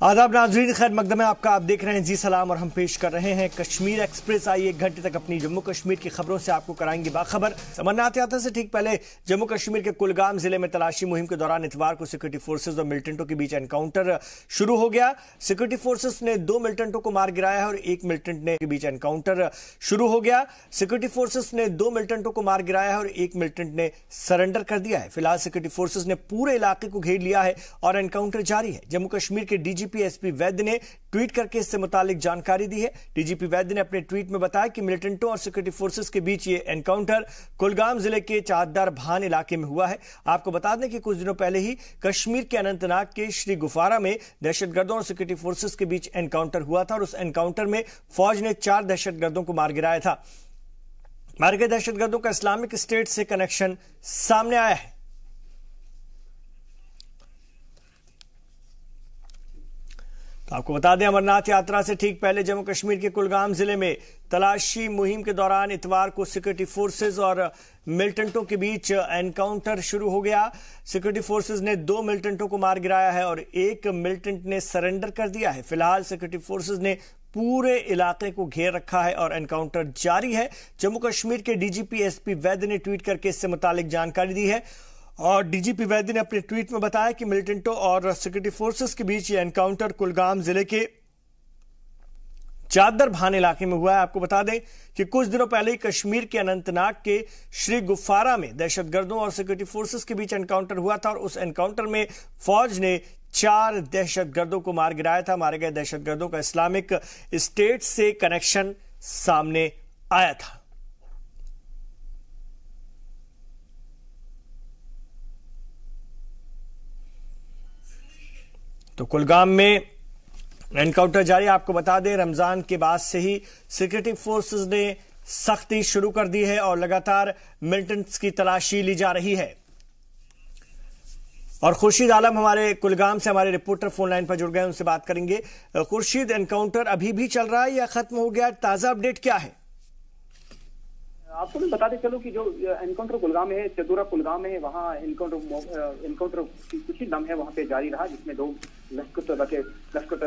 आदाब नाजरीन, खैर मकदम है आपका। आप देख रहे हैं जी सलाम और हम पेश कर रहे हैं कश्मीर एक्सप्रेस। आइए 1 घंटे तक अपनी जम्मू कश्मीर की खबरों से आपको कराएंगे बाखबर। अमरनाथ यात्रा से ठीक पहले जम्मू कश्मीर के कुलगाम जिले में तलाशी मुहिम के दौरान इतवार को सिक्योरिटी फोर्सेज और मिलिटेंटों के बीच एनकाउंटर शुरू हो गया। सिक्योरिटी फोर्सेज ने 2 मिलिटेंटों को मार गिराया है और 1 मिलिटेंट ने के बीच एनकाउंटर शुरू हो गया। सिक्योरिटी फोर्सेज ने 2 मिलिटेंटों को मार गिराया है और 1 मिलिटेंट ने सरेंडर कर दिया है। फिलहाल सिक्योरिटी फोर्सेज ने पूरे इलाके को घेर लिया है और एनकाउंटर जारी है। जम्मू कश्मीर के डीजीपी एसपी वैद्य ने ट्वीट करके इससे मुतालिक जानकारी दी है। डीजीपी वैद्य ने अपने ट्वीट में बताया कि मिलिटेंटों और सिक्योरिटी फोर्सेस के बीच ये एनकाउंटर कुलगाम जिले के चादर भान इलाके में हुआ है। आपको बता दें कि कुछ दिनों पहले ही कश्मीर के अनंतनाग के श्री गुफारा में दहशतगर्दों और सिक्योरिटी फोर्सेस के बीच एनकाउंटर हुआ था और उस एनकाउंटर में फौज ने 4 दहशतगर्दों को मार गिराया था। मारे गए दहशतगर्दों का इस्लामिक स्टेट से कनेक्शन सामने आया है। तो आपको बता दें, अमरनाथ यात्रा से ठीक पहले जम्मू कश्मीर के कुलगाम जिले में तलाशी मुहिम के दौरान इतवार को सिक्योरिटी फोर्सेज और मिलिटेंटों के बीच एनकाउंटर शुरू हो गया। सिक्योरिटी फोर्सेज ने 2 मिलिटेंटों को मार गिराया है और 1 मिलिटेंट ने सरेंडर कर दिया है। फिलहाल सिक्योरिटी फोर्सेज ने पूरे इलाके को घेर रखा है और एनकाउंटर जारी है। जम्मू कश्मीर के डीजीपी एसपी वैद्य ने ट्वीट करके इससे मुतालिक जानकारी दी है और डीजीपी वैद्य ने अपने ट्वीट में बताया कि मिलिटेंटों और सिक्योरिटी फोर्सेस के बीच ये एनकाउंटर कुलगाम जिले के चादर भान इलाके में हुआ है। आपको बता दें कि कुछ दिनों पहले ही कश्मीर के अनंतनाग के श्री गुफारा में दहशतगर्दों और सिक्योरिटी फोर्सेस के बीच एनकाउंटर हुआ था और उस एनकाउंटर में फौज ने 4 दहशतगर्दों को मार गिराया था। मारे गए दहशतगर्दों का इस्लामिक स्टेट से कनेक्शन सामने आया था। तो कुलगाम में एनकाउंटर जारी। आपको बता दें, रमजान के बाद से ही सिक्योरिटी फोर्सेस ने सख्ती शुरू कर दी है और लगातार मिलिटेंट्स की तलाशी ली जा रही है। और खुर्शीद आलम हमारे कुलगाम से हमारे रिपोर्टर फोन लाइन पर जुड़ गए, उनसे बात करेंगे। खुर्शीद, एनकाउंटर अभी भी चल रहा है या खत्म हो गया? ताजा अपडेट क्या है? आपको मैं बताते चलो कि जो एनकाउंटर कुलगाम है, चदूरा कुलगाम है, वहाँ एनकाउंटर कुछ ही दम है वहाँ पे जारी रहा, जिसमें 2 लश्कर तैयबा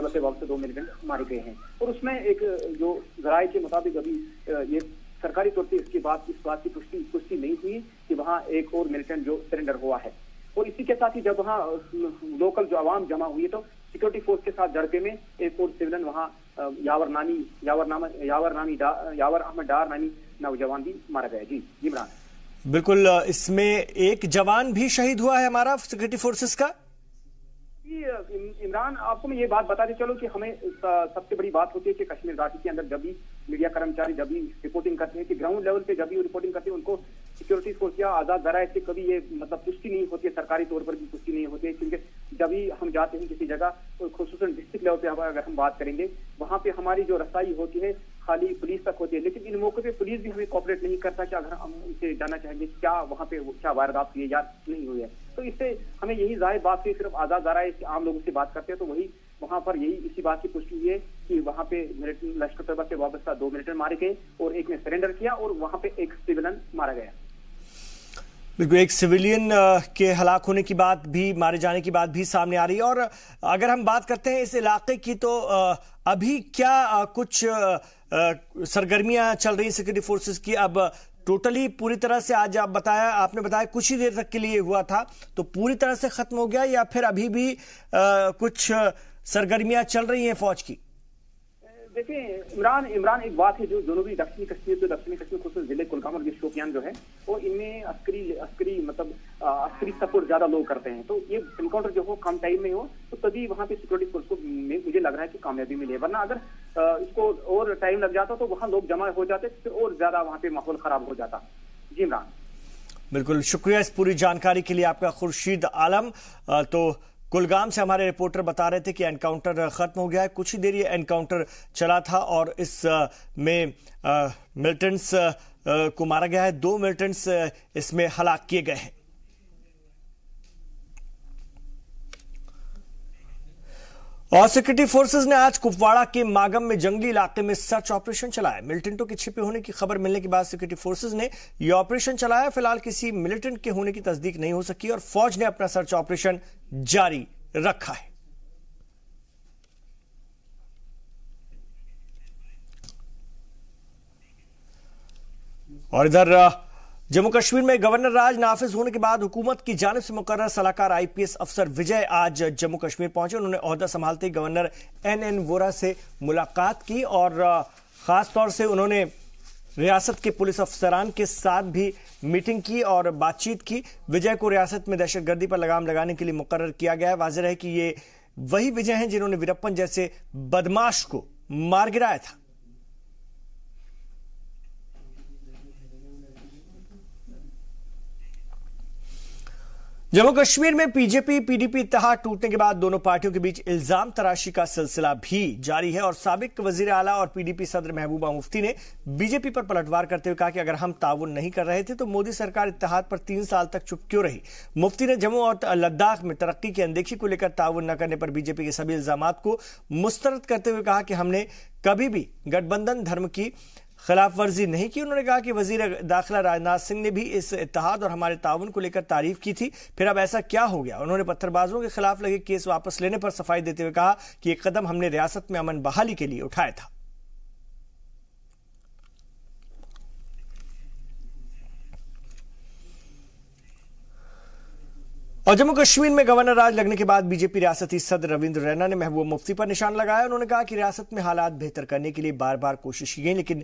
से वापस 2 मिलिटेंट मारे गए हैं। और उसमें एक जो जराये के मुताबिक अभी ये सरकारी तौर पर इस बात की पुष्टि नहीं हुई कि वहाँ एक और मिलिटेंट जो सरेंडर हुआ है। और इसी के साथ ही जब वहाँ लोकल जो आवाम जमा हुई तो सिक्योरिटी फोर्स के साथ झड़पे में एक और सिविलियन वहाँ यावर अहमद डार नामी नौजवान भी मारा गया। जी इमरान, बिल्कुल, इसमें एक जवान भी शहीद हुआ है हमारा सिक्योरिटी फोर्सेस का। इमरान, आपको मैं ये बात बताते चलो कि हमें सबसे बड़ी बात होती है कि कश्मीर घाटी के अंदर जब भी मीडिया कर्मचारी जब भी रिपोर्टिंग करते हैं कि ग्राउंड लेवल पे जब भी रिपोर्टिंग करते हैं उनको सिक्योरिटी फोर्स या आजाद जराये से कभी ये मतलब पुष्टि नहीं होती है, सरकारी तौर पर भी पुष्टि नहीं होती है। क्योंकि जब भी हम जाते हैं किसी जगह, खुसूसन डिस्ट्रिक्ट लेवल पे अगर हम बात करेंगे, वहाँ पे हमारी जो रसाई होती है खाली पुलिस तक होती है। लेकिन इन मौके पे पुलिस भी हमें कोऑपरेट नहीं करता कि अगर हम उनसे जानना चाहेंगे क्या वहाँ पे क्या वारदात हुई है या नहीं हुई है। तो इससे हमें यही जाहिर बात हुई, सिर्फ आजाद जराये आम लोगों से बात करते हैं तो वही वहाँ पर यही इसी बात की पुष्टि हुई है कि वहाँ पे लश्कर तैयबा से वापस 2 मिलिटेंट मारे गए और एक ने सरेंडर किया और वहाँ पे एक सिविलियन मारा गया। बिल्कुल, एक सिविलियन के हलाक होने की बात भी, मारे जाने की बात भी सामने आ रही है। और अगर हम बात करते हैं इस इलाके की तो अभी क्या कुछ सरगर्मियां चल रही सिक्योरिटी फोर्सेस की? अब टोटली पूरी तरह से, आज आपने बताया कुछ ही देर तक के लिए हुआ था, तो पूरी तरह से खत्म हो गया या फिर अभी भी कुछ सरगर्मियां चल रही हैं फौज की? देखिए इमरान, एक बात है जो जनूबी दक्षिणी कश्मीर खुसूस जिले कुलगाम और शोपियान जो है वो इनमें अस्करी सपोर्ट ज्यादा लोग करते हैं। तो ये एनकाउंटर जो हो कम टाइम में हो तो तभी वहाँ पे सिक्योरिटी फोर्स को मुझे लग रहा है कि कामयाबी मिले, वरना अगर इसको और टाइम लग जाता तो वहाँ लोग जमा हो जाते तो और ज्यादा वहाँ पे माहौल खराब हो जाता। जी इमरान, बिल्कुल शुक्रिया इस पूरी जानकारी के लिए आपका, खुर्शीद आलम। तो कुलगाम से हमारे रिपोर्टर बता रहे थे कि एनकाउंटर खत्म हो गया है। कुछ ही देर ये एनकाउंटर चला था और इस में मिलिटेंट्स को मारा गया है, 2 मिलिटेंट्स इसमें हलाक किए गए हैं। और सिक्योरिटी फोर्सेस ने आज कुपवाड़ा के मागम में जंगली इलाके में सर्च ऑपरेशन चलाया। मिलिटेंटों के छिपे होने की खबर मिलने के बाद सिक्योरिटी फोर्सेस ने यह ऑपरेशन चलाया। फिलहाल किसी मिलिटेंट के होने की तस्दीक नहीं हो सकी और फौज ने अपना सर्च ऑपरेशन जारी रखा है। और इधर जम्मू कश्मीर में गवर्नर राज नाफिज होने के बाद हुकूमत की जानिब से मुकर्रर सलाहकार आईपीएस अफसर विजय आज जम्मू कश्मीर पहुंचे। उन्होंने ओहदा संभालते ही गवर्नर एन वोरा से मुलाकात की और खास तौर से उन्होंने रियासत के पुलिस अफसरान के साथ भी मीटिंग की और बातचीत की। विजय को रियासत में दहशतगर्दी पर लगाम लगाने के लिए मुकर्रर किया गया है। वाज़ेह है कि ये वही विजय हैं जिन्होंने वीरप्पन जैसे बदमाश को मार गिराया था। जम्मू कश्मीर में बीजेपी पीडीपी इत्तेहाद टूटने के बाद दोनों पार्टियों के बीच इल्जाम तराशी का सिलसिला भी जारी है और साबिक वजीर आला और पीडीपी सदर महबूबा मुफ्ती ने बीजेपी पर पलटवार करते हुए कहा कि अगर हम ताउन नहीं कर रहे थे तो मोदी सरकार इत्तेहाद पर 3 साल तक चुप क्यों रही। मुफ्ती ने जम्मू और लद्दाख में तरक्की की अनदेखी को लेकर ताउन न करने पर बीजेपी के सभी इल्जामात को मुस्तरद करते हुए कहा कि हमने कभी भी गठबंधन धर्म की खिलाफ वर्जी नहीं की। उन्होंने कहा कि वजीर दाखिला राजनाथ सिंह ने भी इस इत्तेहाद और हमारे ताउन को लेकर तारीफ की थी, फिर अब ऐसा क्या हो गया। उन्होंने पत्थरबाजों के खिलाफ लगे केस वापस लेने पर सफाई देते हुए कहा कि एक कदम हमने रियासत में अमन बहाली के लिए उठाया था। और जम्मू कश्मीर में गवर्नर राज लगने के बाद बीजेपी रियासती सदर रविंद्र रैना ने महबूबा मुफ्ती पर निशान लगाया। उन्होंने कहा कि रियासत में हालात बेहतर करने के लिए बार बार कोशिश की गई लेकिन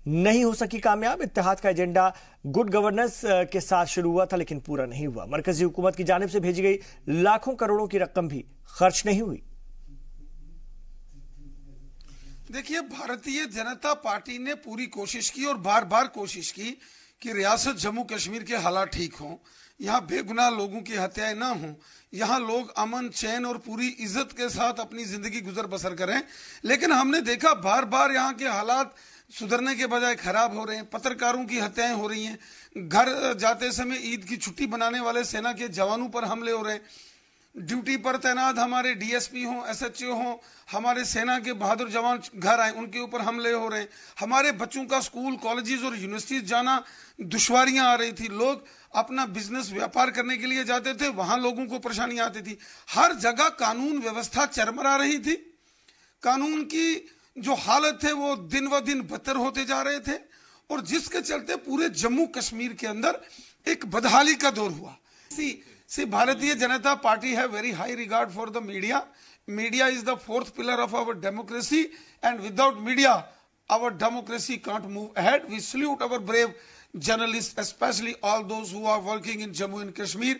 नहीं हो सकी कामयाब। इत्तेहाद का एजेंडा गुड गवर्नेंस के साथ शुरू हुआ था लेकिन पूरा नहीं हुआ। मरकजी हुकूमत की जानिब से भेजी गई लाखों करोड़ों की रकम भी खर्च नहीं हुई। देखिए, भारतीय जनता पार्टी ने पूरी कोशिश की और बार बार कोशिश की कि रियासत जम्मू कश्मीर के हालात ठीक हों, यहाँ बेगुनाह लोगों की हत्याएं ना हों, यहाँ लोग अमन चैन और पूरी इज्जत के साथ अपनी जिंदगी गुजर बसर करें। लेकिन हमने देखा बार बार यहाँ के हालात सुधरने के बजाय खराब हो रहे हैं। पत्रकारों की हत्याएं हो रही हैं, घर जाते समय ईद की छुट्टी बनाने वाले सेना के जवानों पर हमले हो रहे हैं, ड्यूटी पर तैनात हमारे डीएसपी हों, एसएचओ हों, हमारे सेना के बहादुर जवान घर आए उनके ऊपर हमले हो रहे हैं। हमारे बच्चों का स्कूल कॉलेजेस और यूनिवर्सिटीज जाना दुश्वारियां आ रही थी। लोग अपना बिजनेस व्यापार करने के लिए जाते थे, वहां लोगों को परेशानियां आती थी। हर जगह कानून व्यवस्था चरमरा रही थी। कानून की जो हालत है वो दिन व दिन बदतर होते जा रहे थे और जिसके चलते पूरे जम्मू कश्मीर के अंदर एक बदहाली का दौर हुआ। See, भारतीय जनता पार्टी है very high regard for the media. Media is the fourth pillar of our democracy, and without media, our democracy can't move ahead. We salute our brave journalists, especially all those who are working in Jammu and Kashmir.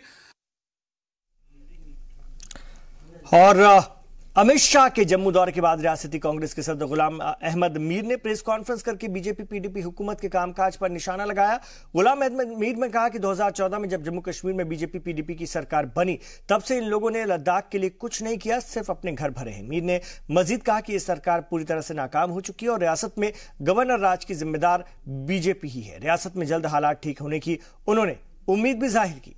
और अमित शाह के जम्मू दौरे के बाद रियासती कांग्रेस के सदर गुलाम अहमद मीर ने press conference करके बीजेपी पीडीपी हुकूमत के कामकाज पर निशाना लगाया। गुलाम अहमद मीर ने कहा कि 2014 में जब जम्मू कश्मीर में बीजेपी पीडीपी की सरकार बनी तब से इन लोगों ने लद्दाख के लिए कुछ नहीं किया, सिर्फ अपने घर भरे हैं। मीर ने मजीद कहा कि यह सरकार पूरी तरह से नाकाम हो चुकी है और रियासत में गवर्नर राज की जिम्मेदार बीजेपी ही है। रियासत में जल्द हालात ठीक होने की उन्होंने उम्मीद भी जाहिर की।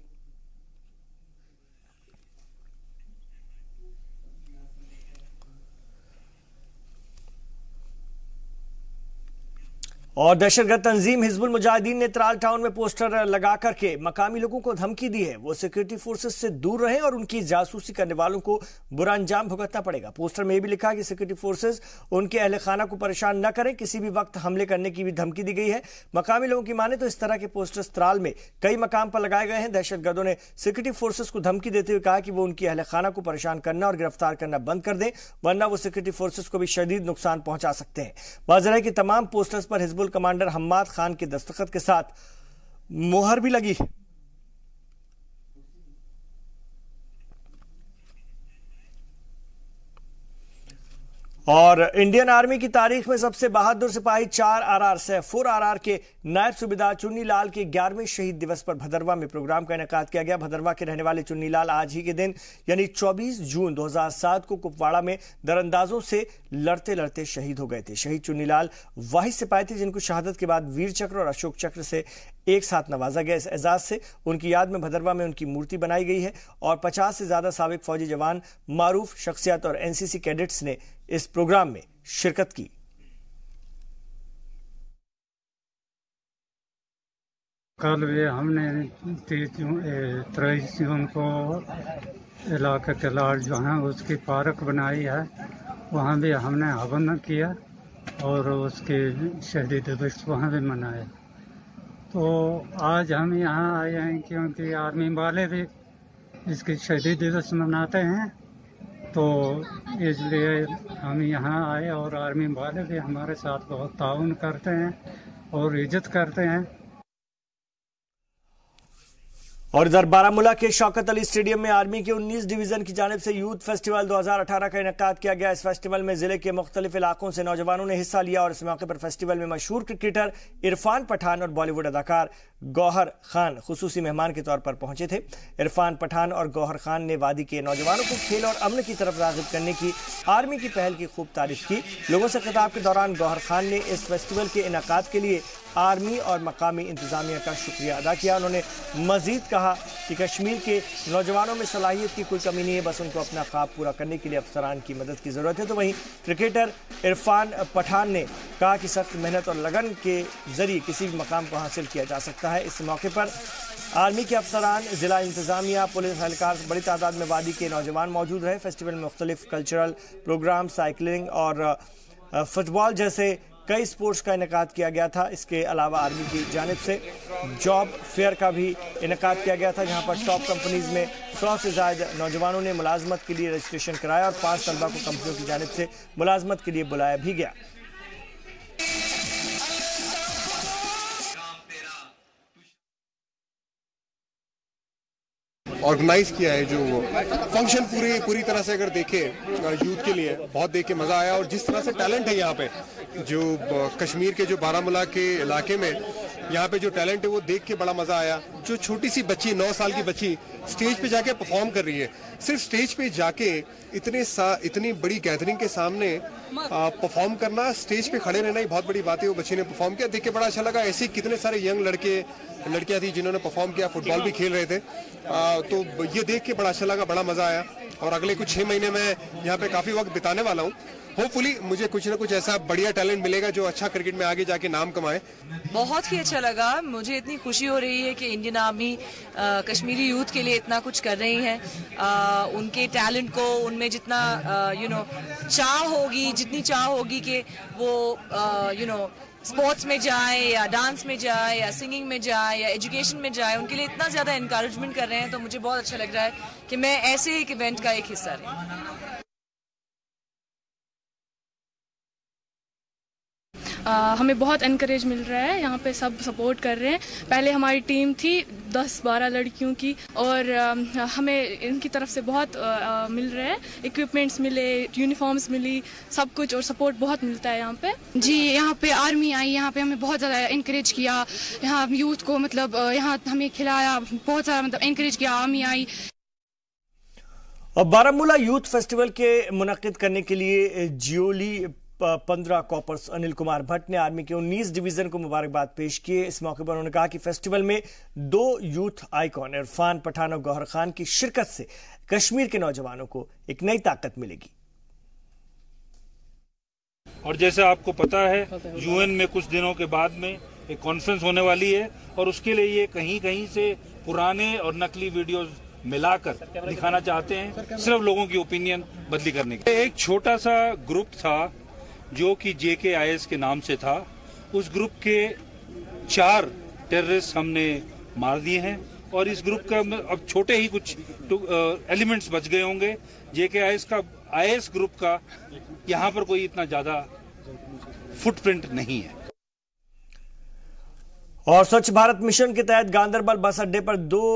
और दहशतगर्द तंजीम हिजबुल मुजाहिदीन ने त्राल टाउन में पोस्टर लगा करके मकामी लोगों को धमकी दी है वो सिक्योरिटी फोर्सेस से दूर रहें और उनकी जासूसी करने वालों को बुरा अंजाम भुगतना पड़ेगा। पोस्टर में यह भी लिखा कि सिक्योरिटी फोर्सेस उनके अहले खाना को परेशान न करें, किसी भी वक्त हमले करने की भी धमकी दी गई है। मकामी लोगों की माने तो इस तरह के पोस्टर्स त्राल में कई मकाम पर लगाए गए हैं। दहशतगर्दों ने सिक्योरिटी फोर्सेस को धमकी देते हुए कहा कि वो उनकी अहले खाना को परेशान करना और गिरफ्तार करना बंद कर दें, वरना वो सिक्योरिटी फोर्सेस को भी शदीद नुकसान पहुंचा सकते हैं। वाज़ेह है कि तमाम पोस्टर्स पर हिजबुल कमांडर हम्माद खान के दस्तखत के साथ मोहर भी लगी। और इंडियन आर्मी की तारीख में सबसे बहादुर सिपाही 4 RR से 4 RR के नायब सूबेदार चुन्नी लाल के 11वें शहीद दिवस पर भदरवा में प्रोग्राम का इनेकाद किया गया। भदरवा के रहने वाले चुन्नी लाल आज ही के दिन यानी 24 जून 2007 को कुपवाड़ा में दरअंदाजों से लड़ते लड़ते शहीद हो गए थे। शहीद चुन्नी लाल वाहिद सिपाही थे जिनको शहादत के बाद वीर चक्र और अशोक चक्र से एक साथ नवाजा गया। इस एजाज से उनकी याद में भदरवा में उनकी मूर्ति बनाई गई है और 50 से ज्यादा साबिक फौजी जवान, मारूफ शख्सियत और एनसीसी कैडेट्स ने इस प्रोग्राम में शिरकत की। कल भी हमने 23 जून को इलाके के लाड़ जो है उसकी पार्क बनाई है, वहाँ भी हमने हवन किया और उसके शहीदी दिवस वहाँ भी मनाया। तो आज हम यहाँ आए हैं क्योंकि आर्मी वाले भी इसकी शहीदी दिवस मनाते हैं, तो इसलिए हम यहाँ आए और आर्मी वाले भी हमारे साथ बहुत ताउन करते हैं और इज्जत करते हैं। और इधर बारामूला के शौकत अली स्टेडियम में आर्मी के 19 डिवीजन की जानिब से यूथ फेस्टिवल 2018 का इनेकाद किया गया। इस फेस्टिवल में जिले के मुख्तलिफ इलाकों से नौजवानों ने हिस्सा लिया और इस मौके पर फेस्टिवल में मशहूर क्रिकेटर इरफान पठान और बॉलीवुड अदाकार गौहर खान खुसूसी मेहमान के तौर पर पहुंचे थे। इरफान पठान और गौहर खान ने वादी के नौजवानों को खेल और अमन की तरफ राग़िब करने की आर्मी की पहल की खूब तारीफ की। लोगों से खिताब के दौरान गौहर खान ने इस फेस्टिवल के इनेकाद के लिए आर्मी और मकामी इंतजामिया का शुक्रिया अदा किया। उन्होंने मजीद कहा कि कश्मीर के नौजवानों में सलाहियत की कोई कमी नहीं है, बस उनको अपना ख्वाब पूरा करने के लिए अफसरान की मदद की ज़रूरत है। तो वहीं क्रिकेटर इरफान पठान ने कहा कि सख्त मेहनत और लगन के जरिए किसी भी मकाम को हासिल किया जा सकता है। इस मौके पर आर्मी के अफसरान, जिला इंतजामिया, पुलिस एहलकार बड़ी तादाद में वादी के नौजवान मौजूद रहे। फेस्टिवल में मुख्तलिफ कल्चरल प्रोग्राम, साइकिलिंग और फुटबॉल जैसे कई स्पोर्ट्स का इनेकाद किया गया था। इसके अलावा आर्मी की जानिब से जॉब फेयर का भी इनेकाद किया गया था, जहां पर टॉप कंपनीज में 100 से ज़्यादा नौजवानों ने मुलाजमत के लिए रजिस्ट्रेशन कराया और 5 तलबा को कंपनियों की जानिब से मुलाजमत के लिए बुलाया भी गया। ऑर्गेनाइज किया है जो फंक्शन पूरी तरह से अगर देखे यूथ के लिए बहुत देख के मजा आया। और जिस तरह से टैलेंट है यहाँ पे, जो कश्मीर के जो बारामूला के इलाके में यहाँ पे जो टैलेंट है वो देख के बड़ा मजा आया। जो छोटी सी बच्ची 9 साल की बच्ची स्टेज पे जाके परफॉर्म कर रही है, सिर्फ स्टेज पे जाके इतनी बड़ी गैदरिंग के सामने परफॉर्म करना, स्टेज पे खड़े रहना ही बहुत बड़ी बात है। वो बच्ची ने परफॉर्म किया, देख के बड़ा अच्छा लगा। ऐसे कितने सारे यंग लड़कियां थी जिन्होंने परफॉर्म किया, फुटबॉल भी खेल रहे थे। तो ये देख के बड़ा अच्छा लगा, बड़ा मजा आया। और अगले कुछ 6 महीने में यहाँ पे काफी वक्त बिताने वाला हूँ। होपफुली मुझे कुछ ना कुछ ऐसा बढ़िया टैलेंट मिलेगा जो अच्छा क्रिकेट में आगे जाके नाम कमाए। बहुत ही अच्छा लगा, मुझे इतनी खुशी हो रही है कि इंडियन आर्मी कश्मीरी यूथ के लिए इतना कुछ कर रही है। उनके टैलेंट को, उनमें जितना चाह होगी, जितनी चाह होगी कि वो स्पोर्ट्स में जाए या डांस में जाए या सिंगिंग में जाए या एजुकेशन में जाए, उनके लिए इतना ज़्यादा इनकरेजमेंट कर रहे हैं। तो मुझे बहुत अच्छा लग रहा है कि मैं ऐसे एक इवेंट का एक हिस्सा रही। हमें बहुत एनकरेज मिल रहा है, यहाँ पे सब सपोर्ट कर रहे हैं। पहले हमारी टीम थी 10-12 लड़कियों की और हमें इनकी तरफ से बहुत मिल रहा है, इक्विपमेंट्स मिले, यूनिफॉर्म्स मिली, सब कुछ और सपोर्ट बहुत मिलता है यहाँ पे। जी, यहाँ पे आर्मी आई, यहाँ पे हमें बहुत ज़्यादा इनकरेज किया, यहाँ यूथ को मतलब यहाँ हमें खिलाया, बहुत सारा मतलब इनकरेज किया, आर्मी आई। और बारामूला यूथ फेस्टिवल के मुनक्किद करने के लिए जियोली 15 कॉपर्स अनिल कुमार भट्ट ने आर्मी के 19 डिवीजन को मुबारकबाद पेश किए। इस मौके पर उन्होंने कहा कि फेस्टिवल में 2 यूथ आइकॉन इरफान पठान और गौहर खान की शिरकत से कश्मीर के नौजवानों को एक नई ताकत मिलेगी। और जैसे आपको पता है, यूएन में कुछ दिनों के बाद में एक कॉन्फ्रेंस होने वाली है और उसके लिए ये कहीं कहीं से पुराने और नकली वीडियोस मिलाकर दिखाना चाहते हैं, सिर्फ लोगों की ओपिनियन बदली करने के। एक छोटा सा ग्रुप था जो कि JKIS के नाम से था। उस ग्रुप के 4 टेररिस्ट हमने मार दिए हैं और इस ग्रुप का अब छोटे ही कुछ एलिमेंट्स बच गए होंगे। JKIS का IS ग्रुप का यहाँ पर कोई इतना ज्यादा फुटप्रिंट नहीं है। और स्वच्छ भारत मिशन के तहत गांधरबल बस अड्डे पर 2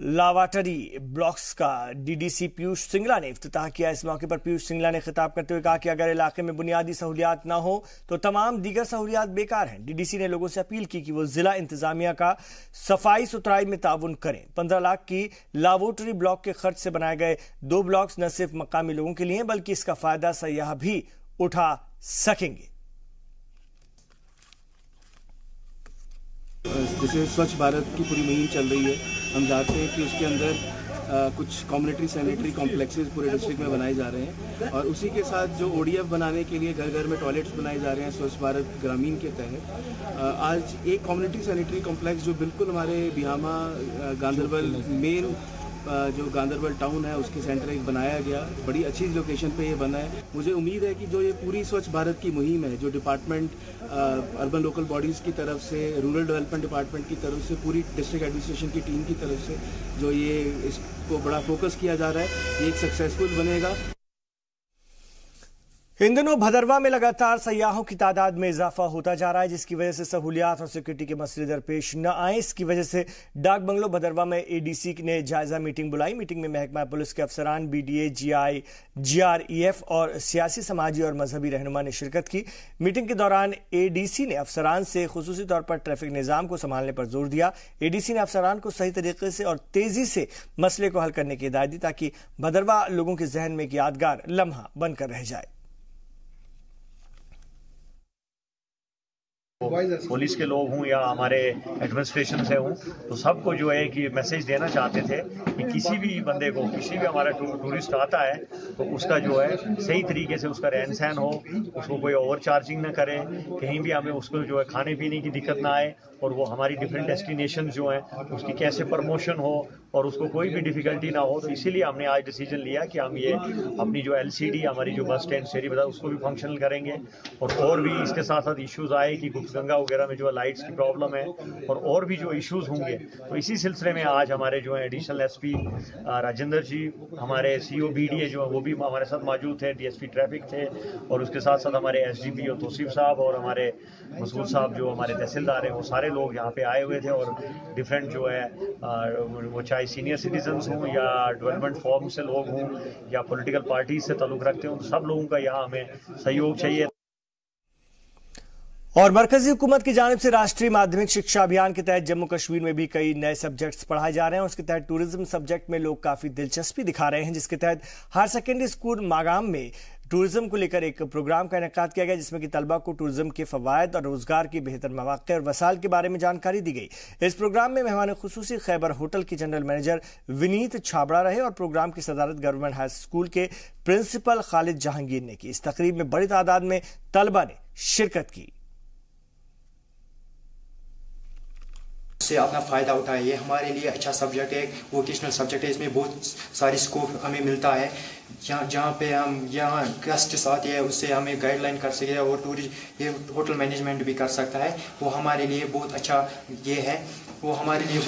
लावाटरी ब्लॉक्स का DDC पीयूष सिंगला ने इफ्तिताह किया। इस मौके पर पीयूष सिंगला ने खिताब करते हुए कहा कि अगर इलाके में बुनियादी सहूलियात न हो तो तमाम दीगर सहूलियात बेकार हैं। DDC ने लोगों से अपील की कि वो जिला इंतजामिया का सफाई सुथराई में ताउन करें। 15 लाख की लावोटरी ब्लॉक के खर्च से बनाए गए 2 ब्लॉक्स न सिर्फ मकामी लोगों के लिए हैं बल्कि इसका फायदा सयाह भी उठा सकेंगे। जैसे स्वच्छ भारत की पूरी मुहिम चल रही है, हम चाहते हैं कि उसके अंदर कुछ कम्युनिटी सैनिटरी कॉम्प्लेक्सेस पूरे डिस्ट्रिक्ट में बनाए जा रहे हैं और उसी के साथ जो ODF बनाने के लिए घर घर में टॉयलेट्स बनाए जा रहे हैं स्वच्छ भारत ग्रामीण के तहत। आज एक कम्युनिटी सैनिटरी कॉम्प्लेक्स जो बिल्कुल हमारे बिहामा गांधरबल मेन जो गांधरबल टाउन है उसके सेंटर एक बनाया गया, बड़ी अच्छी लोकेशन पे ये बना है। मुझे उम्मीद है कि जो ये पूरी स्वच्छ भारत की मुहिम है, जो डिपार्टमेंट अर्बन लोकल बॉडीज़ की तरफ से, रूरल डेवलपमेंट डिपार्टमेंट की तरफ से, पूरी डिस्ट्रिक्ट एडमिनिस्ट्रेशन की टीम की तरफ से जो ये इसको बड़ा फोकस किया जा रहा है, ये एक सक्सेसफुल बनेगा। इन दिनों भदरवा में लगातार सयाहों की तादाद में इजाफा होता जा रहा है, जिसकी वजह से सहूलियात और सिक्योरिटी के मसले दरपेश न आए। इसकी वजह से डाक बंगलो भदरवा में एडीसी ने जायजा मीटिंग बुलाई। मीटिंग में महकमा पुलिस के अफसरान, बीडीए, जीआई, जीआरईएफ और सियासी, समाजी और मजहबी रहनुमा ने शिरकत की। मीटिंग के दौरान एडीसी ने अफसरान से खुसूसी तौर पर ट्रैफिक निजाम को संभालने पर जोर दिया। एडीसी ने अफसरान को सही तरीके से और तेजी से मसले को हल करने की हिदायत दी, ताकि भदरवा लोगों के जहन में एक यादगार लम्हा बनकर रह जाए। पुलिस के लोग हों या हमारे एडमिनिस्ट्रेशन से हों, तो सबको जो है कि मैसेज देना चाहते थे कि किसी भी बंदे को, किसी भी हमारा टूरिस्ट आता है तो उसका जो है सही तरीके से उसका रहन सहन हो, उसको कोई ओवर चार्जिंग ना करे, कहीं भी हमें उसको जो है खाने पीने की दिक्कत ना आए, और वो हमारी डिफरेंट डेस्टिनेशन जो हैं उसकी कैसे प्रमोशन हो और उसको कोई भी डिफिकल्टी ना हो। तो इसीलिए हमने आज डिसीजन लिया कि हम ये अपनी जो एलसीडी, हमारी जो बस स्टैंड शेरी बाजार, उसको भी फंक्शनल करेंगे। और भी इसके साथ साथ इश्यूज आए कि गुप्तगंगा वगैरह में जो लाइट्स की प्रॉब्लम है और भी जो इश्यूज होंगे, तो इसी सिलसिले में आज हमारे जो है एडिशनल एसपी राजेंद्र जी, हमारे सीओ बीडीए जो है वो भी हमारे साथ मौजूद थे, डीएसपी ट्रैफिक थे, और उसके साथ साथ हमारे एसडीपीओ तौसीफ साहब और हमारे मसूद साहब जो हमारे तहसीलदार हैं, वो सारे लोग यहाँ पे आए हुए थे। और डिफरेंट जो है वो चाहे सीनियर सिटीजन्स हों या डेवलपमेंट फॉर्म से लोग हों या पॉलिटिकल पार्टी से ताल्लुक़ रखते हों, सब लोगों का यहाँ हमें सहयोग चाहिए। और मरकजी हुकूमत की जानिब से राष्ट्रीय माध्यमिक शिक्षा अभियान के तहत जम्मू कश्मीर में भी कई नए सब्जेक्ट्स पढ़ाए जा रहे हैं। उसके तहत टूरिज्म सब्जेक्ट में लोग काफी दिलचस्पी दिखा रहे हैं, जिसके तहत हायर सेकेंडरी स्कूल मागाम में टूरिज्म को लेकर एक प्रोग्राम का इनेकाद किया गया, जिसमें कि तलबा को टूरिज्म के फवायद और रोजगार की बेहतर मौक़े और वसाइल के बारे में जानकारी दी गई। इस प्रोग्राम में मेहमान खुसूसी खैबर होटल के जनरल मैनेजर विनीत छाबड़ा रहे और प्रोग्राम की सदारत गवर्नमेंट हाई स्कूल के प्रिंसिपल खालिद जहांगीर ने की। इस तकरीब में बड़ी तादाद में तलबा ने शिरकत की। से अपना फ़ायदा उठाए, ये हमारे लिए अच्छा सब्जेक्ट है, वोकेशनल सब्जेक्ट है, इसमें बहुत सारी स्कोप हमें मिलता है। जहाँ पे हम यहाँ गेस्ट्स आते हैं उससे हमें गाइडलाइन कर सके और टूरिस्ट ये होटल मैनेजमेंट भी कर सकता है, वो हमारे लिए बहुत अच्छा ये है, वो हमारे लिए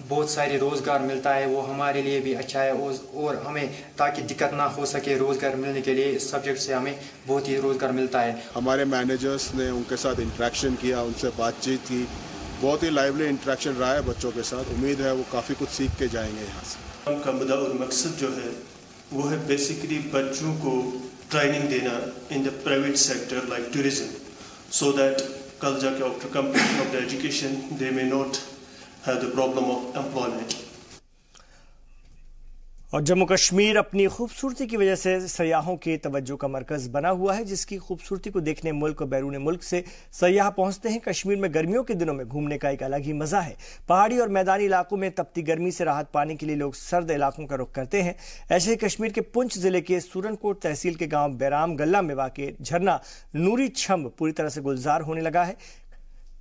बहुत सारे रोज़गार मिलता है, वो हमारे लिए भी अच्छा है। और हमें ताकि दिक्कत ना हो सके रोज़गार मिलने के लिए इस सब्जेक्ट से हमें बहुत ही रोज़गार मिलता है। हमारे मैनेजर्स ने उनके साथ इंटरेक्शन किया, उनसे बातचीत की, बहुत ही लाइवली इंटरेक्शन रहा है बच्चों के साथ। उम्मीद है वो काफ़ी कुछ सीख के जाएंगे यहाँ से। उनका मुद्दा और मकसद जो है वो है बेसिकली बच्चों को ट्रेनिंग देना in the private sector like tourism, so that कल जाके after completion of the education they may not have the problem of employment. और जम्मू कश्मीर अपनी खूबसूरती की वजह से सयाहों के तवज्जो का मरकज बना हुआ है, जिसकी खूबसूरती को देखने मुल्क और बैरून मुल्क से सयाह पहुंचते हैं। कश्मीर में गर्मियों के दिनों में घूमने का एक अलग ही मजा है। पहाड़ी और मैदानी इलाकों में तपती गर्मी से राहत पाने के लिए लोग सर्द इलाकों का रुख करते हैं। ऐसे ही कश्मीर के पुंछ जिले के सूरनकोट तहसील के गांव बैराम गल्ला में वाक़ झरना नूरी छंब पूरी तरह से गुलजार होने लगा है।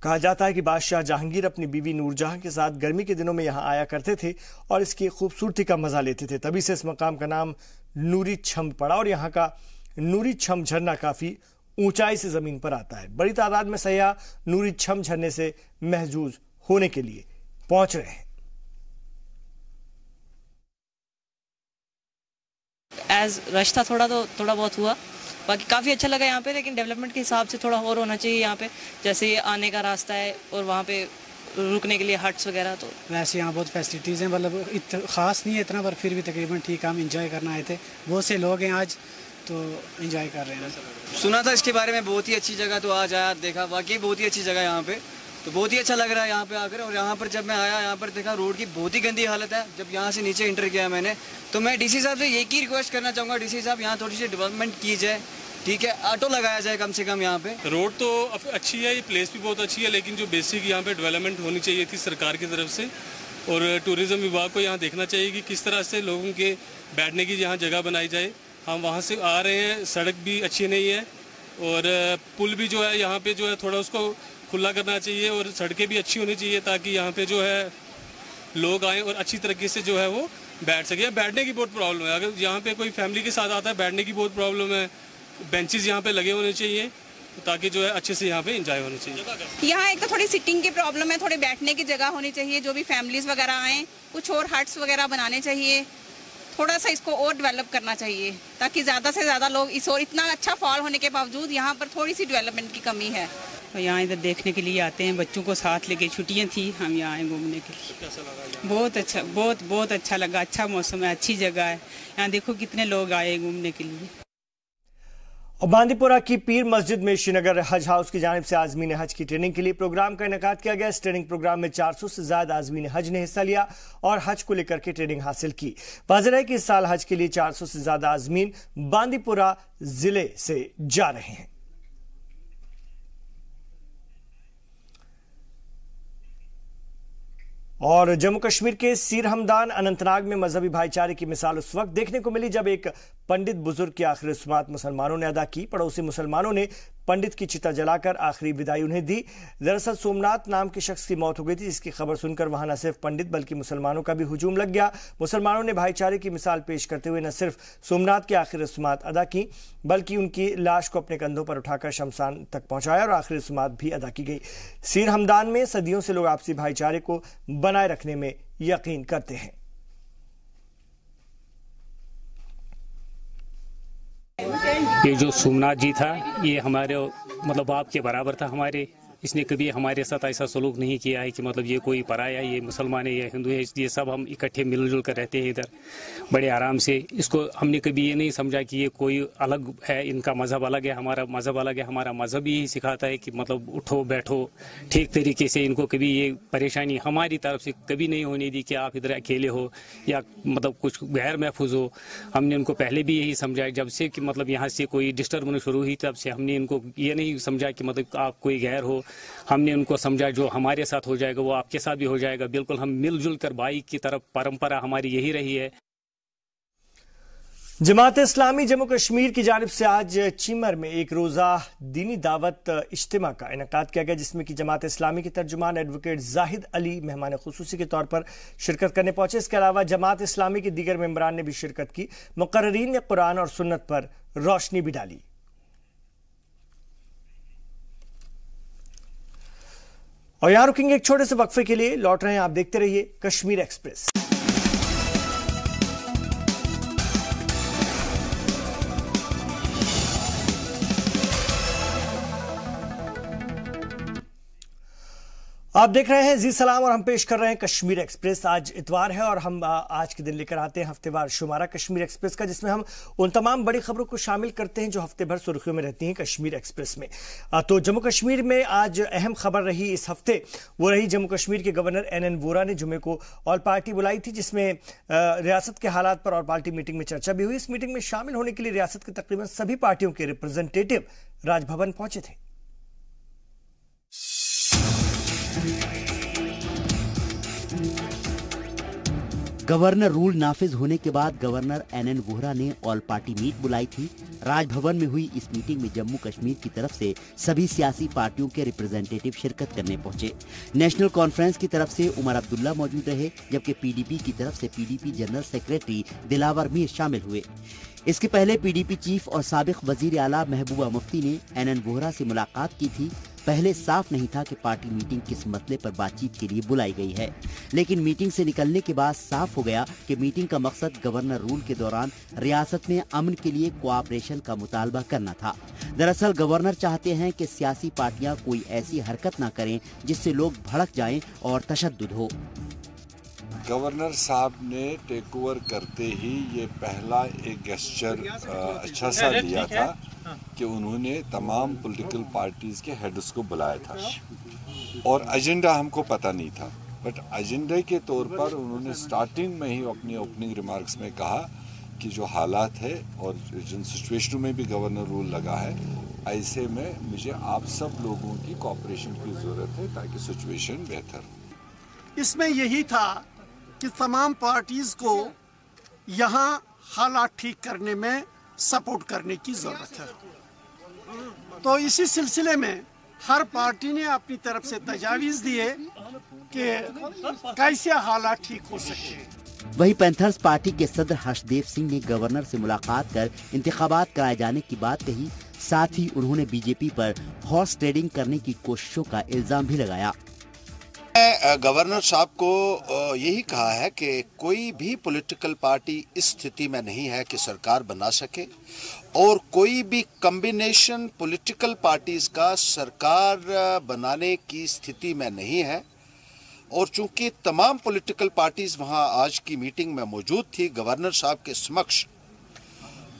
कहा जाता है कि बादशाह जहांगीर अपनी बीवी नूरजहां के साथ गर्मी के दिनों में यहां आया करते थे और इसकी खूबसूरती का मजा लेते थे, तभी से इस मकाम का नाम नूरी छंब पड़ा। और यहां का नूरी छंब झरना काफी ऊंचाई से जमीन पर आता है। बड़ी तादाद में सयाह नूरी छंब झरने से महजूज होने के लिए पहुंच रहे हैं। एज रश था थोड़ा बहुत हुआ, बाकी काफ़ी अच्छा लगा यहाँ पे, लेकिन डेवलपमेंट के हिसाब से थोड़ा और होना चाहिए यहाँ पे। जैसे ये आने का रास्ता है और वहाँ पे रुकने के लिए हट्स वगैरह, तो वैसे यहाँ बहुत फैसिलिटीज़ हैं, मतलब ख़ास नहीं है इतना, पर फिर भी तकरीबन ठीक, हम इंजॉय करना आए थे। बहुत से लोग हैं आज तो इंजॉय कर रहे हैं। सुना था इसके बारे में, बहुत ही अच्छी जगह, तो आज आया देखा, वाकई बहुत ही अच्छी जगह यहाँ पे, तो बहुत ही अच्छा लग रहा है यहाँ पे आकर। और यहाँ पर जब मैं आया, यहाँ पर देखा रोड की बहुत ही गंदी हालत है। जब यहाँ से नीचे इंटर किया मैंने, तो मैं डीसी साहब से एक ही रिक्वेस्ट करना चाहूँगा, डीसी साहब यहाँ थोड़ी सी डेवलपमेंट की जाए, ठीक है, ऑटो लगाया जाए कम से कम यहाँ पे। रोड तो अच्छी है, ये प्लेस भी बहुत अच्छी है, लेकिन जो बेसिक यहाँ पे डेवलपमेंट होनी चाहिए थी सरकार की तरफ से, और टूरिज्म विभाग को यहाँ देखना चाहिए कि किस तरह से लोगों के बैठने की यहाँ जगह बनाई जाए। हम वहाँ से आ रहे हैं, सड़क भी अच्छी नहीं है और पुल भी जो है यहाँ पे जो है थोड़ा उसको खुला करना चाहिए और सड़कें भी अच्छी होनी चाहिए, ताकि यहाँ पे जो है लोग आएँ और अच्छी तरीके से जो है वो बैठ सके। बैठने की बहुत प्रॉब्लम है, अगर यहाँ पे कोई फैमिली के साथ आता है बैठने की बहुत प्रॉब्लम है। बेंचेस यहाँ पे लगे होने चाहिए ताकि जो है अच्छे से यहाँ पे एंजॉय होनी चाहिए। यहाँ एक तो थोड़ी सिटिंग की प्रॉब्लम है, थोड़ी बैठने की जगह होनी चाहिए। जो भी फैमिलीज वगैरह आए कुछ और हट्स वगैरह बनाने चाहिए, थोड़ा सा इसको और डेवलप करना चाहिए ताकि ज़्यादा से ज़्यादा लोग इस और इतना अच्छा फॉल होने के बावजूद यहाँ पर थोड़ी सी डेवलपमेंट की कमी है। तो यहाँ इधर देखने के लिए आते हैं, बच्चों को साथ लेके, छुट्टियाँ थी, हम यहाँ आए घूमने के लिए। कैसा लगा? बहुत अच्छा, बहुत अच्छा लगा। अच्छा मौसम है, अच्छी जगह है। यहाँ देखो कितने लोग आए घूमने के लिए। और बांदीपुरा की पीर मस्जिद में श्रीनगर हज हाउस की जानिब से आज़मीन हज की ट्रेनिंग के लिए प्रोग्राम का इनेकाद किया गया। इस ट्रेनिंग प्रोग्राम में 400 से ज्यादा आज़मीन हज ने हिस्सा लिया और हज को लेकर के ट्रेनिंग हासिल की। वाज़ेह है कि इस साल हज के लिए 400 से ज्यादा आज़मीन बांदीपुरा जिले से जा रहे हैं। और जम्मू कश्मीर के सीर हमदान अनंतनाग में मजहबी भाईचारे की मिसाल उस वक्त देखने को मिली जब एक पंडित बुजुर्ग की आखिरी रस्मात मुसलमानों ने अदा की। पड़ोसी मुसलमानों ने पंडित की चिता जलाकर आखिरी विदाई उन्हें दी। दरअसल सोमनाथ नाम के शख्स की मौत हो गई थी, जिसकी खबर सुनकर वहां न सिर्फ पंडित बल्कि मुसलमानों का भी हुजूम लग गया। मुसलमानों ने भाईचारे की मिसाल पेश करते हुए न सिर्फ सोमनाथ की आखिरी रस्मात अदा की बल्कि उनकी लाश को अपने कंधों पर उठाकर शमशान तक पहुंचाया और आखिरी रस्मात भी अदा की गई। सीर हमदान में सदियों से लोग आपसी भाईचारे को बनाए रखने में यकीन करते हैं। ये जो सोमनाथ जी था ये हमारे मतलब बाप के बराबर था हमारे। इसने कभी हमारे साथ ऐसा सलूक नहीं किया है कि मतलब ये कोई पराया, ये मुसलमान है या हिंदू है। ये सब हम इकट्ठे मिलजुल कर रहते हैं इधर बड़े आराम से। इसको हमने कभी ये नहीं समझा कि ये कोई अलग है, इनका मज़हब अलग है, हमारा मज़हब अलग है। हमारा मज़हब यही सिखाता है कि मतलब उठो बैठो ठीक तरीके से। इनको कभी ये परेशानी हमारी तरफ से कभी नहीं होने दी कि आप इधर अकेले हो या मतलब कुछ गैर महफूज हो। हमने उनको पहले भी यही समझाया, जब से कि मतलब यहाँ से कोई डिस्टर्ब होना शुरू हुई तब से हमने इनको ये नहीं समझा कि मतलब आप कोई गैर हो। हमने उनको समझा जो हमारे साथ हो जाएगा वो आपके साथ भी हो जाएगा। बिल्कुल हम मिलजुल कर भाई की तरफ, परंपरा हमारी यही रही है। जमात इस्लामी जम्मू कश्मीर की जानिब से आज चीमर में एक रोजा दीनी दावत इज्तिमा का इनेकाद किया गया, जिसमें कि जमात इस्लामी के तर्जुमान एडवोकेट जाहिद अली मेहमान खुसूसी के तौर पर शिरकत करने पहुंचे। इसके अलावा जमात इस्लामी के दीगर मेंबरान ने भी शिरकत की। मुकर्ररीन ने कुरान और सुन्नत पर रोशनी भी डाली। और यहां रुकेंगे एक छोटे से वक्फे के लिए, लौट रहे हैं, आप देखते रहिए कश्मीर एक्सप्रेस। आप देख रहे हैं जी सलाम और हम पेश कर रहे हैं कश्मीर एक्सप्रेस। आज इतवार है और हम आज के दिन लेकर आते हैं हफ्तेवार शुमारा कश्मीर एक्सप्रेस का, जिसमें हम उन तमाम बड़ी खबरों को शामिल करते हैं जो हफ्ते भर सुर्खियों में रहती हैं कश्मीर एक्सप्रेस में। तो जम्मू कश्मीर में आज अहम खबर रही इस हफ्ते, वो रही जम्मू कश्मीर के गवर्नर NN वोरा ने जुमे को ऑल पार्टी बुलाई थी, जिसमें रियासत के हालात पर ऑल पार्टी मीटिंग में चर्चा भी हुई। इस मीटिंग में शामिल होने के लिए रियासत के तकरीबन सभी पार्टियों के रिप्रेजेंटेटिव राजभवन पहुंचे थे। गवर्नर रूल नाफिज होने के बाद गवर्नर NN वोहरा ने ऑल पार्टी मीट बुलाई थी। राजभवन में हुई इस मीटिंग में जम्मू कश्मीर की तरफ से सभी सियासी पार्टियों के रिप्रेजेंटेटिव शिरकत करने पहुंचे। नेशनल कॉन्फ्रेंस की तरफ से उमर अब्दुल्ला मौजूद रहे, जबकि PDP की तरफ से PDP general secretary Dilawar Mir शामिल हुए। इसके पहले PDP चीफ और साबिक वजीर आला महबूबा मुफ्ती ने NN वोहरा से मुलाकात की थी। पहले साफ नहीं था कि पार्टी मीटिंग किस मसले पर बातचीत के लिए बुलाई गई है, लेकिन मीटिंग से निकलने के बाद साफ हो गया कि मीटिंग का मकसद गवर्नर रूल के दौरान रियासत में अमन के लिए कोऑपरेशन का मुतालबा करना था। दरअसल गवर्नर चाहते हैं कि सियासी पार्टियां कोई ऐसी हरकत न करें जिससे लोग भड़क जाएं और तशद्दुद हो। गवर्नर साहब ने टेक ओवर करते ही ये पहला एक गेस्चर अच्छा सा लिया था कि उन्होंने तमाम पॉलिटिकल पार्टीज के हेड्स को बुलाया था और एजेंडा हमको पता नहीं था, बट एजेंडे के तौर पर उन्होंने स्टार्टिंग में ही अपनी ओपनिंग रिमार्क्स में कहा कि जो हालात है और जिन सिचुएशनों में भी गवर्नर रूल लगा है, ऐसे में मुझे आप सब लोगों की कोऑपरेशन की ज़रूरत है ताकि सिचुएशन बेहतर हो। इसमें यही था कि तमाम पार्टीज को यहाँ हालात ठीक करने में सपोर्ट करने की जरूरत है। तो इसी सिलसिले में हर पार्टी ने अपनी तरफ से तजावीज़ दिए कि कैसे हालात ठीक हो सकते हैं। वहीं पैंथर्स पार्टी के सदर हर्षदेव सिंह ने गवर्नर से मुलाकात कर इंतखाबात कराए जाने की बात कही। साथ ही उन्होंने बीजेपी पर हॉर्स ट्रेडिंग करने की कोशिशों का इल्जाम भी लगाया। गवर्नर साहब को यही कहा है कि कोई भी पॉलिटिकल पार्टी इस स्थिति में नहीं है कि सरकार बना सके और कोई भी कॉम्बिनेशन पॉलिटिकल पार्टीज का सरकार बनाने की स्थिति में नहीं है। और चूंकि तमाम पॉलिटिकल पार्टीज वहां आज की मीटिंग में मौजूद थी गवर्नर साहब के समक्ष,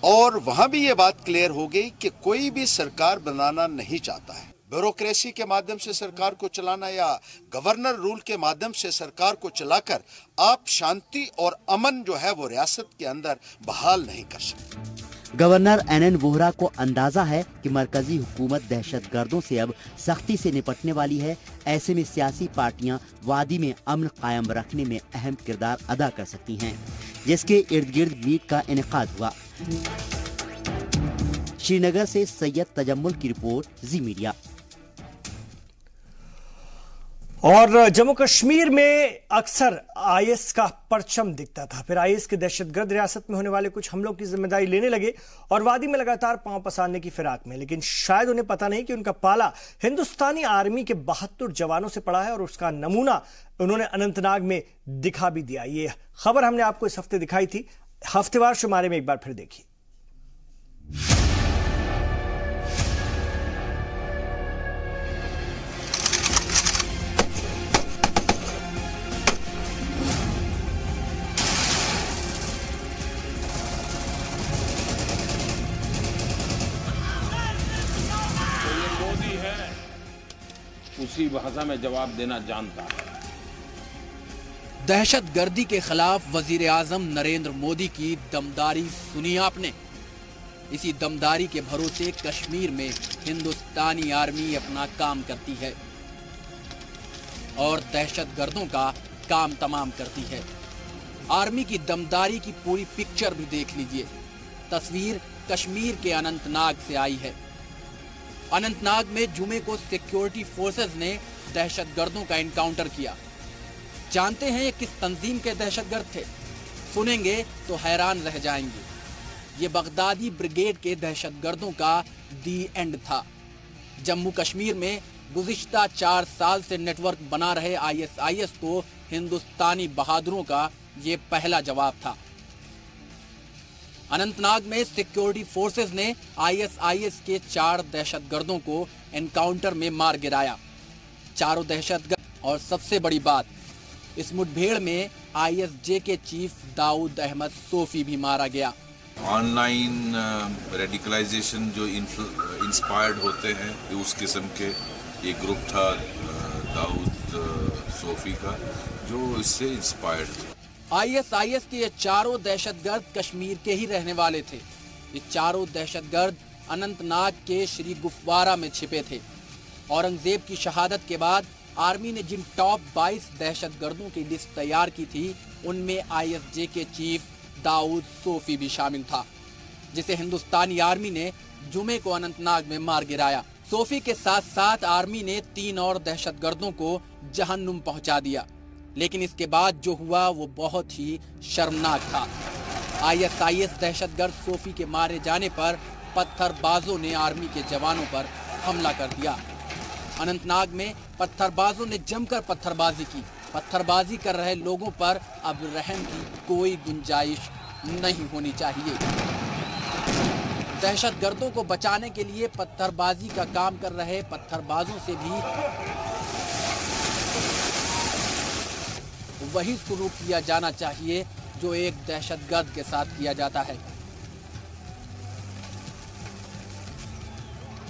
और वहां भी ये बात क्लियर हो गई कि कोई भी सरकार बनाना नहीं चाहता है। ब्यूरोक्रेसी के माध्यम से सरकार को चलाना या गवर्नर रूल के माध्यम से सरकार को चलाकर आप शांति और अमन जो है वो रियासत के अंदर बहाल नहीं कर सकते। गवर्नर NN वोहरा को अंदाजा है कि मरकजी हुकूमत दहशतगर्दों से अब सख्ती से निपटने वाली है। ऐसे में सियासी पार्टियां वादी में अमन कायम रखने में अहम किरदार अदा कर सकती हैं, जिसके इर्द गिर्द मीट का इनेकाद हुआ। श्रीनगर से सैयद तजम्मुल की रिपोर्ट, जी मीडिया। और जम्मू कश्मीर में अक्सर IS का परचम दिखता था, फिर IS के दहशतगर्द रियासत में होने वाले कुछ हमलों की जिम्मेदारी लेने लगे और वादी में लगातार पांव पसारने की फिराक में। लेकिन शायद उन्हें पता नहीं कि उनका पाला हिंदुस्तानी आर्मी के 72 जवानों से पड़ा है और उसका नमूना उन्होंने अनंतनाग में दिखा भी दिया। ये खबर हमने आपको इस हफ्ते दिखाई थी। हफ्तेवार शुमारे में एक बार फिर देखिए। उसी भाषा में जवाब देना जानता है। दहशतगर्दी के खिलाफ वजीर आजम नरेंद्र मोदी की दमदारी सुनी आपने। इसी दमदारी के भरोसे कश्मीर में हिंदुस्तानी आर्मी अपना काम करती है और दहशतगर्दों का काम तमाम करती है। आर्मी की दमदारी की पूरी पिक्चर भी देख लीजिए। तस्वीर कश्मीर के अनंतनाग से आई है। अनंतनाग में जुमे को सिक्योरिटी फोर्सेस ने दहशतगर्दों का एनकाउंटर किया। जानते हैं ये किस तंजीम के दहशतगर्द थे? सुनेंगे तो हैरान रह जाएंगे। ये बगदादी ब्रिगेड के दहशतगर्दों का दी एंड था। जम्मू कश्मीर में गुज़िश्ता 4 साल से नेटवर्क बना रहे ISIS को हिंदुस्तानी बहादुरों का ये पहला जवाब था। अनंतनाग में सिक्योरिटी फोर्सेस ने ISIS के 4 दहशतगर्दों को एनकाउंटर में मार गिराया। चारों दहशतगर्द, और सबसे बड़ी बात, इस मुठभेड़ में ISJ के चीफ दाऊद अहमद सोफी भी मारा गया। ऑनलाइन रेडिकलाइजेशन जो इंस्पायर्ड होते हैं, उस किस्म के ये ग्रुप था दाऊद सोफी का, जो इससे इंस्पायर्ड थे। ISIS के ये चारों दहशतगर्द कश्मीर के ही रहने वाले थे। ये चारों दहशतगर्द अनंतनाग के श्री गुफवारा में छिपे थे। औरंगजेब की शहादत के बाद आर्मी ने जिन टॉप 22 दहशतगर्दों की लिस्ट तैयार की थी, उनमें ISJ के चीफ दाऊद सोफी भी शामिल था, जिसे हिंदुस्तानी आर्मी ने जुमे को अनंतनाग में मार गिराया। सोफी के साथ साथ आर्मी ने 3 और दहशतगर्दों को जहन्नुम पहुंचा दिया। लेकिन इसके बाद जो हुआ वो बहुत ही शर्मनाक था। ISIS दहशतगर्द सोफी के मारे जाने पर पत्थरबाजों ने आर्मी के जवानों पर हमला कर दिया। अनंतनाग में पत्थरबाजों ने जमकर पत्थरबाजी की। पत्थरबाजी कर रहे लोगों पर अब रहम की कोई गुंजाइश नहीं होनी चाहिए। दहशतगर्दों को बचाने के लिए पत्थरबाजी का काम कर रहे पत्थरबाजों से भी वही शुरू किया जाना चाहिए जो एक दहशतगर्द के साथ किया जाता है।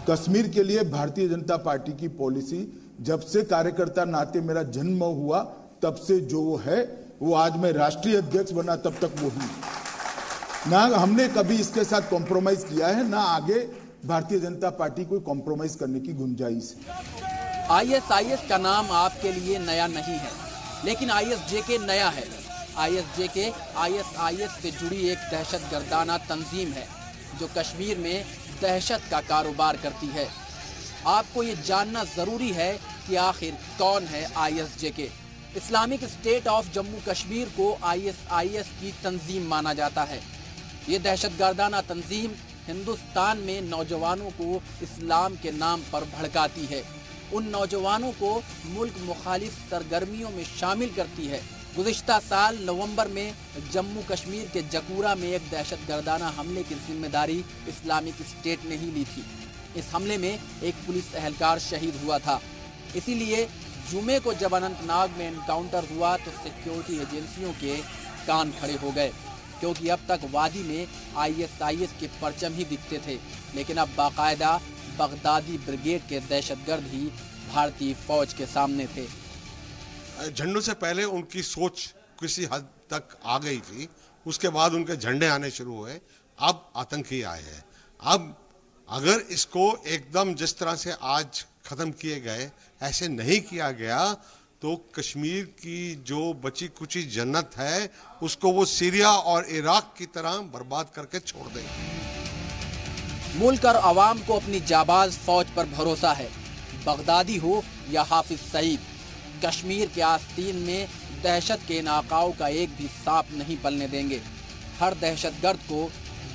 कश्मीर के लिए भारतीय जनता पार्टी की पॉलिसी जब से कार्यकर्ता नाते मेरा जन्म हुआ तब से जो है वो आज मैं राष्ट्रीय अध्यक्ष बना तब तक वो ही, ना हमने कभी इसके साथ कॉम्प्रोमाइज किया है, ना आगे भारतीय जनता पार्टी को कॉम्प्रोमाइज करने की गुंजाइश है। ISIS का नाम आपके लिए नया नहीं है, लेकिन ISJK नया है। ISJK ISIS से जुड़ी एक दहशतगर्दाना तंजीम है जो कश्मीर में दहशत का कारोबार करती है। आपको ये जानना जरूरी है कि आखिर कौन है ISJK। Islamic state of Jammu Kashmir को ISIS की तंजीम माना जाता है। ये दहशतगर्दाना तंजीम हिंदुस्तान में नौजवानों को इस्लाम के नाम पर भड़काती है, उन नौजवानों को मुल्क मुखालिफ सरगर्मियों में शामिल करती है। गुज़िश्ता साल नवंबर में जम्मू कश्मीर के जकूरा में एक दहशतगर्दाना हमले की जिम्मेदारी इस्लामिक स्टेट ने ही ली थी। इस हमले में एक पुलिस एहलकार शहीद हुआ था। इसीलिए जुमे को जब अनंतनाग में एनकाउंटर हुआ तो सिक्योरिटी एजेंसियों के कान खड़े हो गए, क्योंकि अब तक वादी में ISIS के परचम ही दिखते थे, लेकिन अब बाकायदा बगदादी ब्रिगेड के दहशतगर्द ही भारतीय फौज के सामने थे। झंडों से पहले उनकी सोच किसी हद तक आ गई थी, उसके बाद उनके झंडे आने शुरू हुए, अब आतंकी आए हैं। अब अगर इसको एकदम जिस तरह से आज खत्म किए गए ऐसे नहीं किया गया तो कश्मीर की जो बची कुची जन्नत है उसको वो सीरिया और इराक की तरह बर्बाद करके छोड़ देंगे। मुल्क और आवाम को अपनी जाबाज फौज पर भरोसा है, बगदादी हो या हाफिज सईद। कश्मीर के आस्तीन में दहशत के नाकाओं का एक भी सांप नहीं पलने देंगे। हर दहशतगर्द को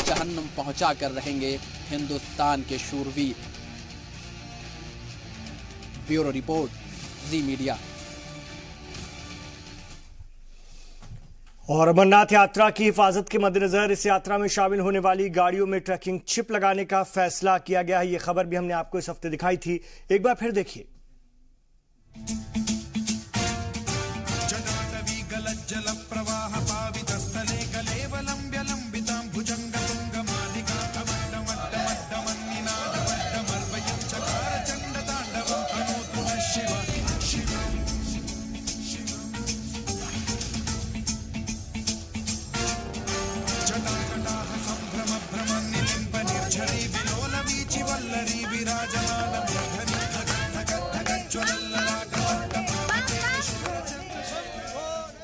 जहन्नुम पहुंचा कर रहेंगे हिंदुस्तान के शूरवीर। ब्यूरो रिपोर्ट, जी मीडिया। और अमरनाथ यात्रा की हिफाजत के मद्देनजर इस यात्रा में शामिल होने वाली गाड़ियों में ट्रैकिंग चिप लगाने का फैसला किया गया है। ये खबर भी हमने आपको इस हफ्ते दिखाई थी, एक बार फिर देखिए।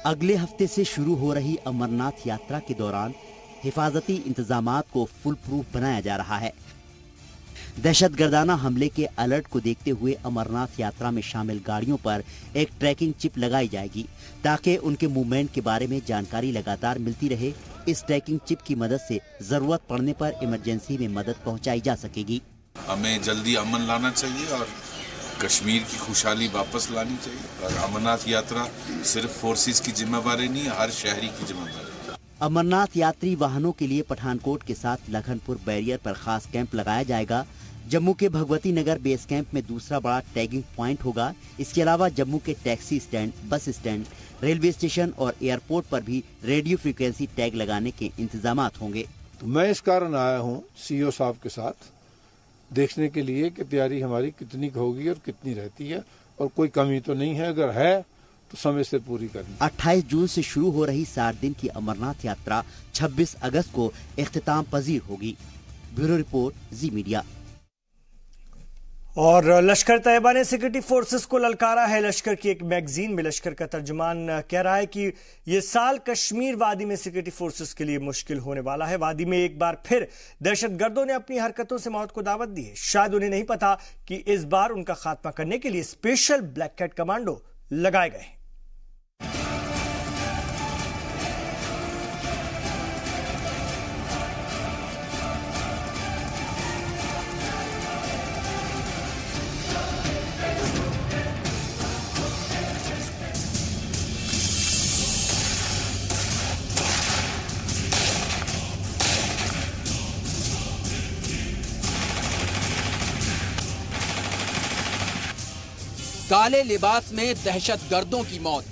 अगले हफ्ते से शुरू हो रही अमरनाथ यात्रा के दौरान हिफाजती इंतजामात को फुल प्रूफ बनाया जा रहा है। दहशतगर्दाना हमले के अलर्ट को देखते हुए अमरनाथ यात्रा में शामिल गाड़ियों पर एक ट्रैकिंग चिप लगाई जाएगी, ताकि उनके मूवमेंट के बारे में जानकारी लगातार मिलती रहे। इस ट्रैकिंग चिप की मदद से जरूरत पड़ने पर इमरजेंसी में मदद पहुंचाई जा सकेगी। हमें जल्दी अमन लाना चाहिए और कश्मीर की खुशहाली वापस लानी चाहिए। और अमरनाथ यात्रा सिर्फ फोर्सेस की जिम्मेवारी नहीं, हर शहरी की जिम्मेवारी। अमरनाथ यात्री वाहनों के लिए पठानकोट के साथ लखनपुर बैरियर पर खास कैंप लगाया जाएगा। जम्मू के भगवती नगर बेस कैंप में दूसरा बड़ा टैगिंग पॉइंट होगा। इसके अलावा जम्मू के taxi stand, bus stand, railway station और एयरपोर्ट पर भी रेडियो फ्रीक्वेंसी टैग लगाने के इंतजामात होंगे। तो मैं इस कारण आया हूँ CEO साहब के साथ देखने के लिए कि तैयारी हमारी कितनी होगी और कितनी रहती है, और कोई कमी तो नहीं है, अगर है तो समय से पूरी करनी। 28 जून से शुरू हो रही 60 दिन की अमरनाथ यात्रा 26 अगस्त को इख्तिताम पजीर होगी। ब्यूरो रिपोर्ट, जी मीडिया। और लश्कर तैयबा ने सिक्योरिटी फोर्सेस को ललकारा है। लश्कर की एक मैगजीन में लश्कर का तर्जुमान कह रहा है कि यह साल कश्मीर वादी में सिक्योरिटी फोर्सेस के लिए मुश्किल होने वाला है। वादी में एक बार फिर दहशतगर्दों ने अपनी हरकतों से मौत को दावत दी है। शायद उन्हें नहीं पता कि इस बार उनका खात्मा करने के लिए स्पेशल ब्लैक कैट कमांडो लगाए गए। काले लिबास में दहशतगर्दों की मौत।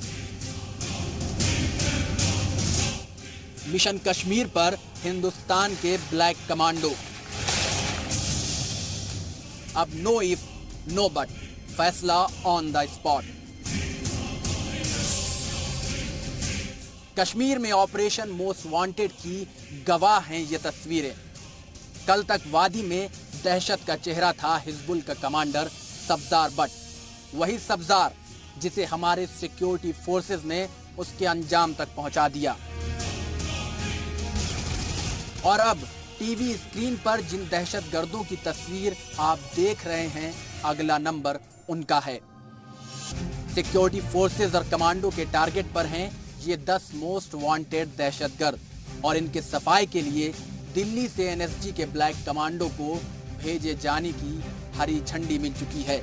मिशन कश्मीर पर हिंदुस्तान के ब्लैक कमांडो। अब नो इफ नो बट, फैसला ऑन द स्पॉट। कश्मीर में ऑपरेशन मोस्ट वांटेड की गवाह हैं ये तस्वीरें। कल तक वादी में दहशत का चेहरा था हिजबुल का कमांडर सब्जार बट, वही सब्जार जिसे हमारे सिक्योरिटी फोर्सेस ने उसके अंजाम तक पहुंचा दिया। और अब टीवी स्क्रीन पर जिन दहशतगर्दों की तस्वीर आप देख रहे हैं अगला नंबर उनका है। सिक्योरिटी फोर्सेस और कमांडो के टारगेट पर हैं ये 10 मोस्ट वांटेड दहशतगर्द और इनके सफाई के लिए दिल्ली से एनएसजी के ब्लैक कमांडो को भेजे जाने की हरी झंडी मिल चुकी है।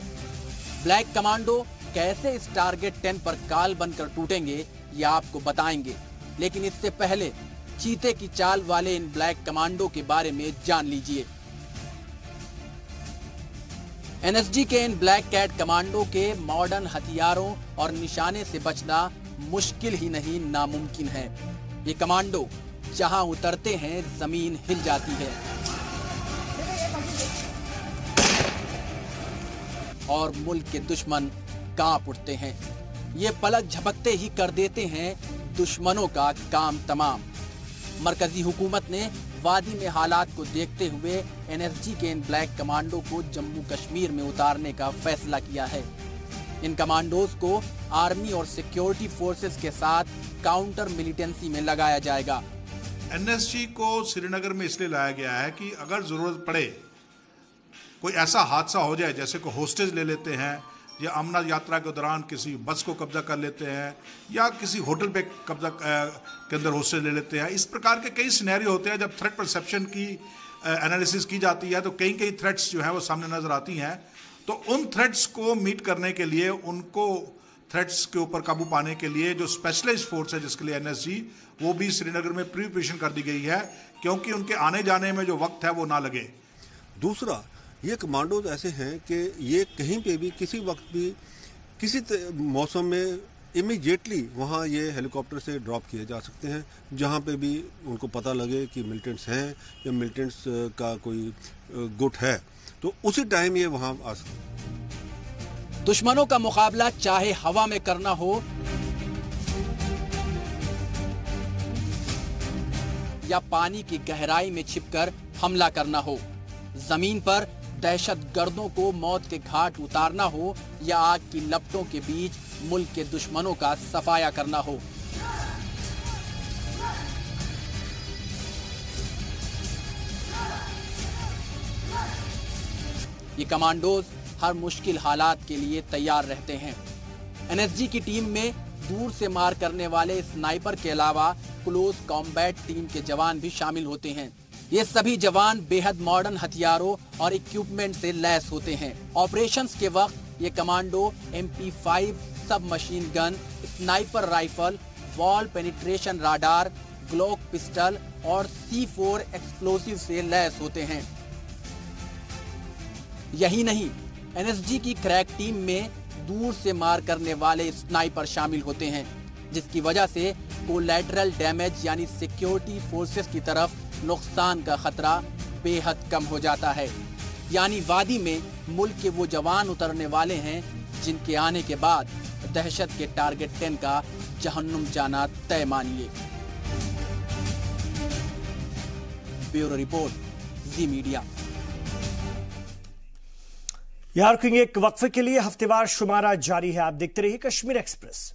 ब्लैक कमांडो कैसे इस टारगेट 10 पर काल बनकर टूटेंगे ये आपको बताएंगे, लेकिन इससे पहले चीते की चाल वाले इन ब्लैक कमांडो के बारे में जान लीजिए। एनएसजी के इन ब्लैक कैट कमांडो के मॉडर्न हथियारों और निशाने से बचना मुश्किल ही नहीं नामुमकिन है। ये कमांडो जहां उतरते हैं जमीन हिल जाती है और मुल्क के दुश्मन कांप उठते हैं। ये पलक झपकते ही कर देते हैं दुश्मनों का काम तमाम। मरकजी हुकूमत ने वादी में हालात को देखते हुए एनएसजी के इन ब्लैक कमांडो को जम्मू कश्मीर में उतारने का फैसला किया है। इन कमांडोज को आर्मी और सिक्योरिटी फोर्सेस के साथ काउंटर मिलिटेंसी में लगाया जाएगा। एनएसजी को श्रीनगर में इसलिए लाया गया है कि अगर जरूरत पड़े, कोई ऐसा हादसा हो जाए जैसे को होस्टेज ले लेते हैं या अमरनाथ यात्रा के दौरान किसी बस को कब्जा कर लेते हैं या किसी होटल पे कब्जा के अंदर होस्टेज ले लेते हैं, इस प्रकार के कई सिनेरियो होते हैं। जब थ्रेट परसेप्शन की एनालिसिस की जाती है तो कई थ्रेट्स जो हैं वो सामने नजर आती हैं। तो उन थ्रेट्स को मीट करने के लिए, उनको थ्रेट्स के ऊपर काबू पाने के लिए जो स्पेशलाइज्ड फोर्स है जिसके लिए एनएसजी, वो भी श्रीनगर में प्रिपरेशन कर दी गई है क्योंकि उनके आने जाने में जो वक्त है वो ना लगे। दूसरा, ये कमांडोज ऐसे हैं कि ये कहीं पे भी किसी वक्त भी किसी मौसम में इमीडिएटली वहाँ ये हेलीकॉप्टर से ड्रॉप किए जा सकते हैं, जहाँ पे भी उनको पता लगे कि मिलिटेंट्स हैं या मिलिटेंट्स का कोई गुट है तो उसी टाइम ये वहाँ आ सकते हैं। दुश्मनों का मुकाबला चाहे हवा में करना हो या पानी की गहराई में छिपकर हमला करना हो, जमीन पर दहशतगर्दों को मौत के घाट उतारना हो या आग की लपटों के बीच मुल्क के दुश्मनों का सफाया करना हो, ये कमांडोज हर मुश्किल हालात के लिए तैयार रहते हैं। एनएसजी की टीम में दूर से मार करने वाले स्नाइपर के अलावा क्लोज कॉम्बैट टीम के जवान भी शामिल होते हैं। ये सभी जवान बेहद मॉडर्न हथियारों और इक्विपमेंट से लैस होते हैं। ऑपरेशंस के वक्त ये कमांडो MP5 सब machine gun, sniper rifle, wall penetration radar, Glock pistol और C4 एक्सप्लोसिव से लैस होते हैं। यही नहीं, एनएसजी की क्रैक टीम में दूर से मार करने वाले स्नाइपर शामिल होते हैं, जिसकी वजह से कोलैटरल डैमेज यानी सिक्योरिटी फोर्सेस की तरफ नुकसान का खतरा बेहद कम हो जाता है। यानी वादी में मुल्क के वो जवान उतरने वाले हैं जिनके आने के बाद दहशत के टारगेट 10 का जहन्नुम जाना तय मानिए। ब्यूरो रिपोर्ट, जी मीडिया। यहाँ रुकेंगे एक वक्फे के लिए, हफ्तेवार शुमारा जारी है, आप देखते रहिए कश्मीर एक्सप्रेस।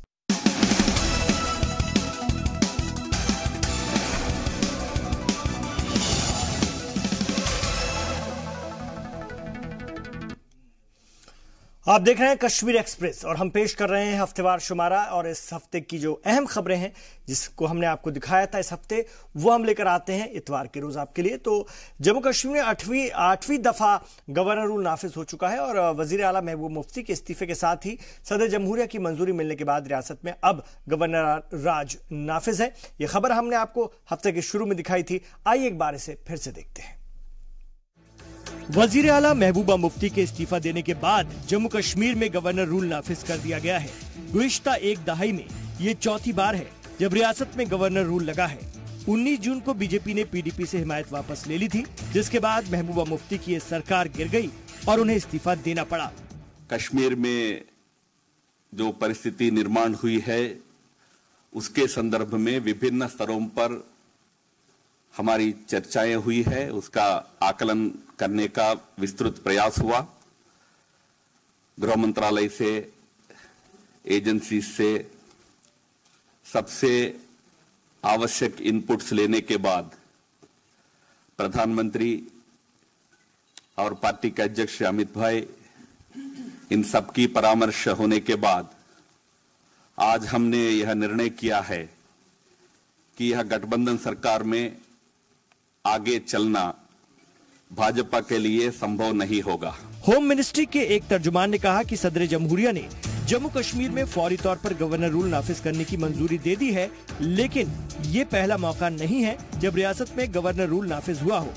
आप देख रहे हैं कश्मीर एक्सप्रेस और हम पेश कर रहे हैं हफ्तेवार शुमारा। और इस हफ्ते की जो अहम खबरें हैं जिसको हमने आपको दिखाया था इस हफ्ते, वो हम लेकर आते हैं इतवार के रोज आपके लिए। तो जम्मू कश्मीर में आठवीं दफा गवर्नर रूल नाफिज हो चुका है और वजीर आला महबूब मुफ्ती के इस्तीफे के साथ ही सदर जमहूरिया की मंजूरी मिलने के बाद रियासत में अब गवर्नर राज नाफिज है। यह खबर हमने आपको हफ्ते के शुरू में दिखाई थी, आइए एक बार इसे फिर से देखते हैं। वजीर आला महबूबा मुफ्ती के इस्तीफा देने के बाद जम्मू कश्मीर में गवर्नर रूल नाफिज कर दिया गया है। गुज़िश्ता एक दहाई में ये चौथी बार है जब रियासत में गवर्नर रूल लगा है। 19 जून को बीजेपी ने पीडीपी से हिमायत वापस ले ली थी, जिसके बाद महबूबा मुफ्ती की ये सरकार गिर गई और उन्हें इस्तीफा देना पड़ा। कश्मीर में जो परिस्थिति निर्माण हुई है उसके संदर्भ में विभिन्न स्तरों पर हमारी चर्चाएं हुई है, उसका आकलन करने का विस्तृत प्रयास हुआ। गृह मंत्रालय से, एजेंसी से सबसे आवश्यक इनपुट्स लेने के बाद प्रधानमंत्री और पार्टी के अध्यक्ष अमित भाई इन सब की परामर्श होने के बाद आज हमने यह निर्णय किया है कि यह गठबंधन सरकार में आगे चलना भाजपा के लिए संभव नहीं होगा। होम मिनिस्ट्री के एक तर्जुमान ने कहा कि सदर जमहूरिया ने जम्मू कश्मीर में फौरी तौर पर गवर्नर रूल नाफिज करने की मंजूरी दे दी है, लेकिन ये पहला मौका नहीं है जब रियासत में गवर्नर रूल नाफिज हुआ हो।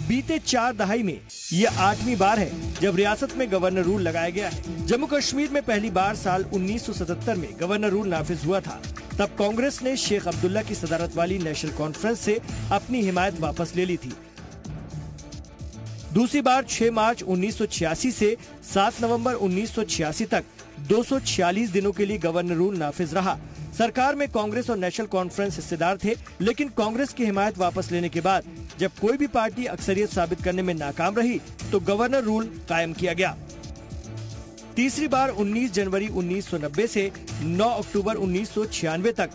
बीते 4 दहाई में ये 8वीं बार है जब रियासत में गवर्नर रूल लगाया गया है। जम्मू कश्मीर में पहली बार साल 1977 में गवर्नर रूल नाफिज हुआ था। तब कांग्रेस ने शेख अब्दुल्ला की सदारत वाली नेशनल कॉन्फ्रेंस से अपनी हिमायत वापस ले ली थी। दूसरी बार 6 मार्च 1986 से 7 नवंबर 1986 तक 246 दिनों के लिए गवर्नर रूल नाफिज रहा। सरकार में कांग्रेस और नेशनल कॉन्फ्रेंस हिस्सेदार थे, लेकिन कांग्रेस की हिमायत वापस लेने के बाद जब कोई भी पार्टी अक्सरियत साबित करने में नाकाम रही तो गवर्नर रूल कायम किया गया। तीसरी बार 19 जनवरी 1990 से 9 अक्टूबर 1996 तक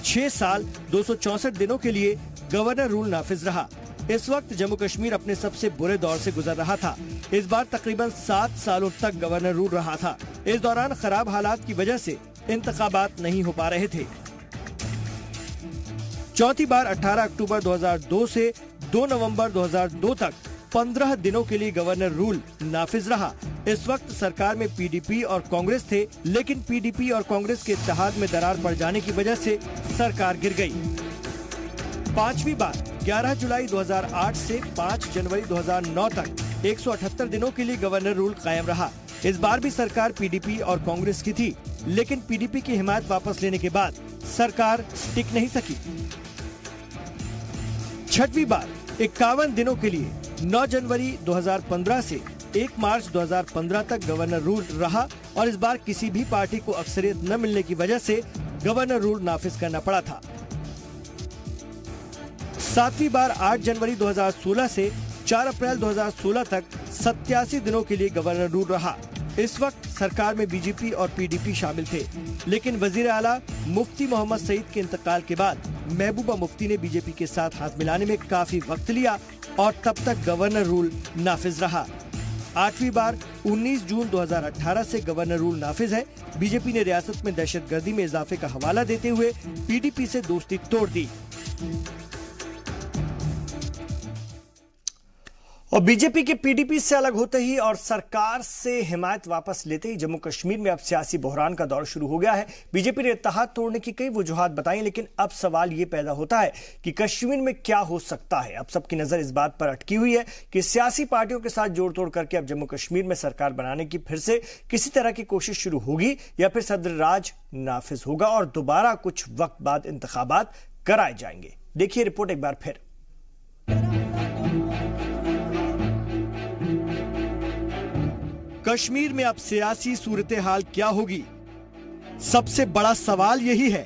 6 साल 264 दिनों के लिए गवर्नर रूल नाफिज रहा। इस वक्त जम्मू कश्मीर अपने सबसे बुरे दौर से गुजर रहा था। इस बार तकरीबन 7 सालों तक गवर्नर रूल रहा था। इस दौरान खराब हालात की वजह से इंतखाबात नहीं हो पा रहे थे। चौथी बार 18 अक्टूबर 2002 से 2 नवंबर 2002 तक 15 दिनों के लिए गवर्नर रूल नाफिज रहा। इस वक्त सरकार में पीडीपी और कांग्रेस थे, लेकिन पीडीपी और कांग्रेस के इत्तेहाद में दरार पड़ जाने की वजह से सरकार गिर गई। पांचवी बार 11 जुलाई 2008 से 5 जनवरी 2009 तक 178 दिनों के लिए गवर्नर रूल कायम रहा। इस बार भी सरकार पीडीपी और कांग्रेस की थी, लेकिन पीडीपी की हिमायत वापस लेने के बाद सरकार टिक नहीं सकी। छठवीं बार 51 दिनों के लिए 9 जनवरी 2015 से 1 मार्च 2015 तक गवर्नर रूल रहा और इस बार किसी भी पार्टी को अक्सरियत न मिलने की वजह से गवर्नर रूल नाफिज करना पड़ा था। सातवीं बार 8 जनवरी 2016 से 4 अप्रैल 2016 तक 87 दिनों के लिए गवर्नर रूल रहा। इस वक्त सरकार में बीजेपी और पीडीपी शामिल थे, लेकिन वजीर आला मुफ्ती मोहम्मद सईद के इंतकाल के बाद महबूबा मुफ्ती ने बीजेपी के साथ हाथ मिलाने में काफी वक्त लिया और तब तक गवर्नर रूल नाफिज रहा। 8वीं बार 19 जून 2018 से गवर्नर रूल नाफिज है। बीजेपी ने रियासत में दहशतगर्दी में इजाफे का हवाला देते हुए पीडीपी से दोस्ती तोड़ दी और बीजेपी के पीडीपी से अलग होते ही और सरकार से हिमायत वापस लेते ही जम्मू कश्मीर में अब सियासी बहरान का दौर शुरू हो गया है। बीजेपी ने इत्तेहाद तोड़ने की कई वजूहात बताई, लेकिन अब सवाल ये पैदा होता है कि कश्मीर में क्या हो सकता है। अब सबकी नजर इस बात पर अटकी हुई है कि सियासी पार्टियों के साथ जोड़ तोड़ करके अब जम्मू कश्मीर में सरकार बनाने की फिर से किसी तरह की कोशिश शुरू होगी या फिर सदर राज नाफिज होगा और दोबारा कुछ वक्त बाद इंतखाबात कराए जाएंगे। देखिए रिपोर्ट एक बार फिर। कश्मीर में अब सियासी सूरत हाल क्या होगी? सबसे बड़ा सवाल यही है।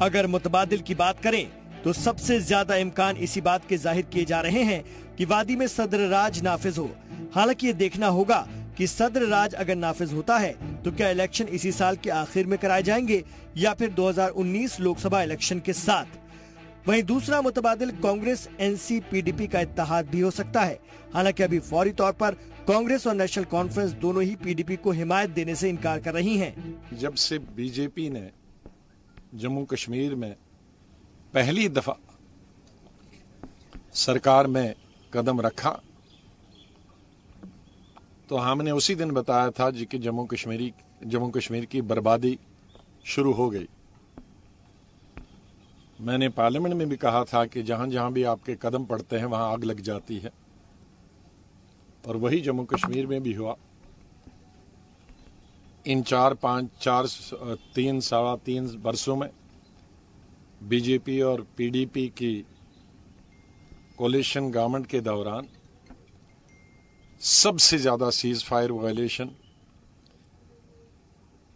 अगर मुतबादिल की बात करें तो सबसे ज्यादा इम्कान इसी बात के जाहिर किए जा रहे हैं कि वादी में सदर राज नाफिज हो। हालांकि ये देखना होगा कि सदर राज अगर नाफिज होता है तो क्या इलेक्शन इसी साल के आखिर में कराए जाएंगे या फिर 2019 लोकसभा इलेक्शन के साथ। वहीं दूसरा मुतबादिल कांग्रेस एनसी पीडीपी का इत्तेहाद भी हो सकता है। हालांकि अभी फौरी तौर पर कांग्रेस और नेशनल कॉन्फ्रेंस दोनों ही पीडीपी को हिमायत देने से इनकार कर रही हैं। जब से बीजेपी ने जम्मू कश्मीर में पहली दफा सरकार में कदम रखा तो हमने उसी दिन बताया था जी कि जम्मू कश्मीर की बर्बादी शुरू हो गई। मैंने पार्लियामेंट में भी कहा था कि जहां जहां भी आपके कदम पड़ते हैं वहां आग लग जाती है, और वही जम्मू कश्मीर में भी हुआ। इन 3 साढ़े 3 वर्षों में बीजेपी और पीडीपी की कोलिशन गवर्नमेंट के दौरान सबसे ज्यादा cease fire violation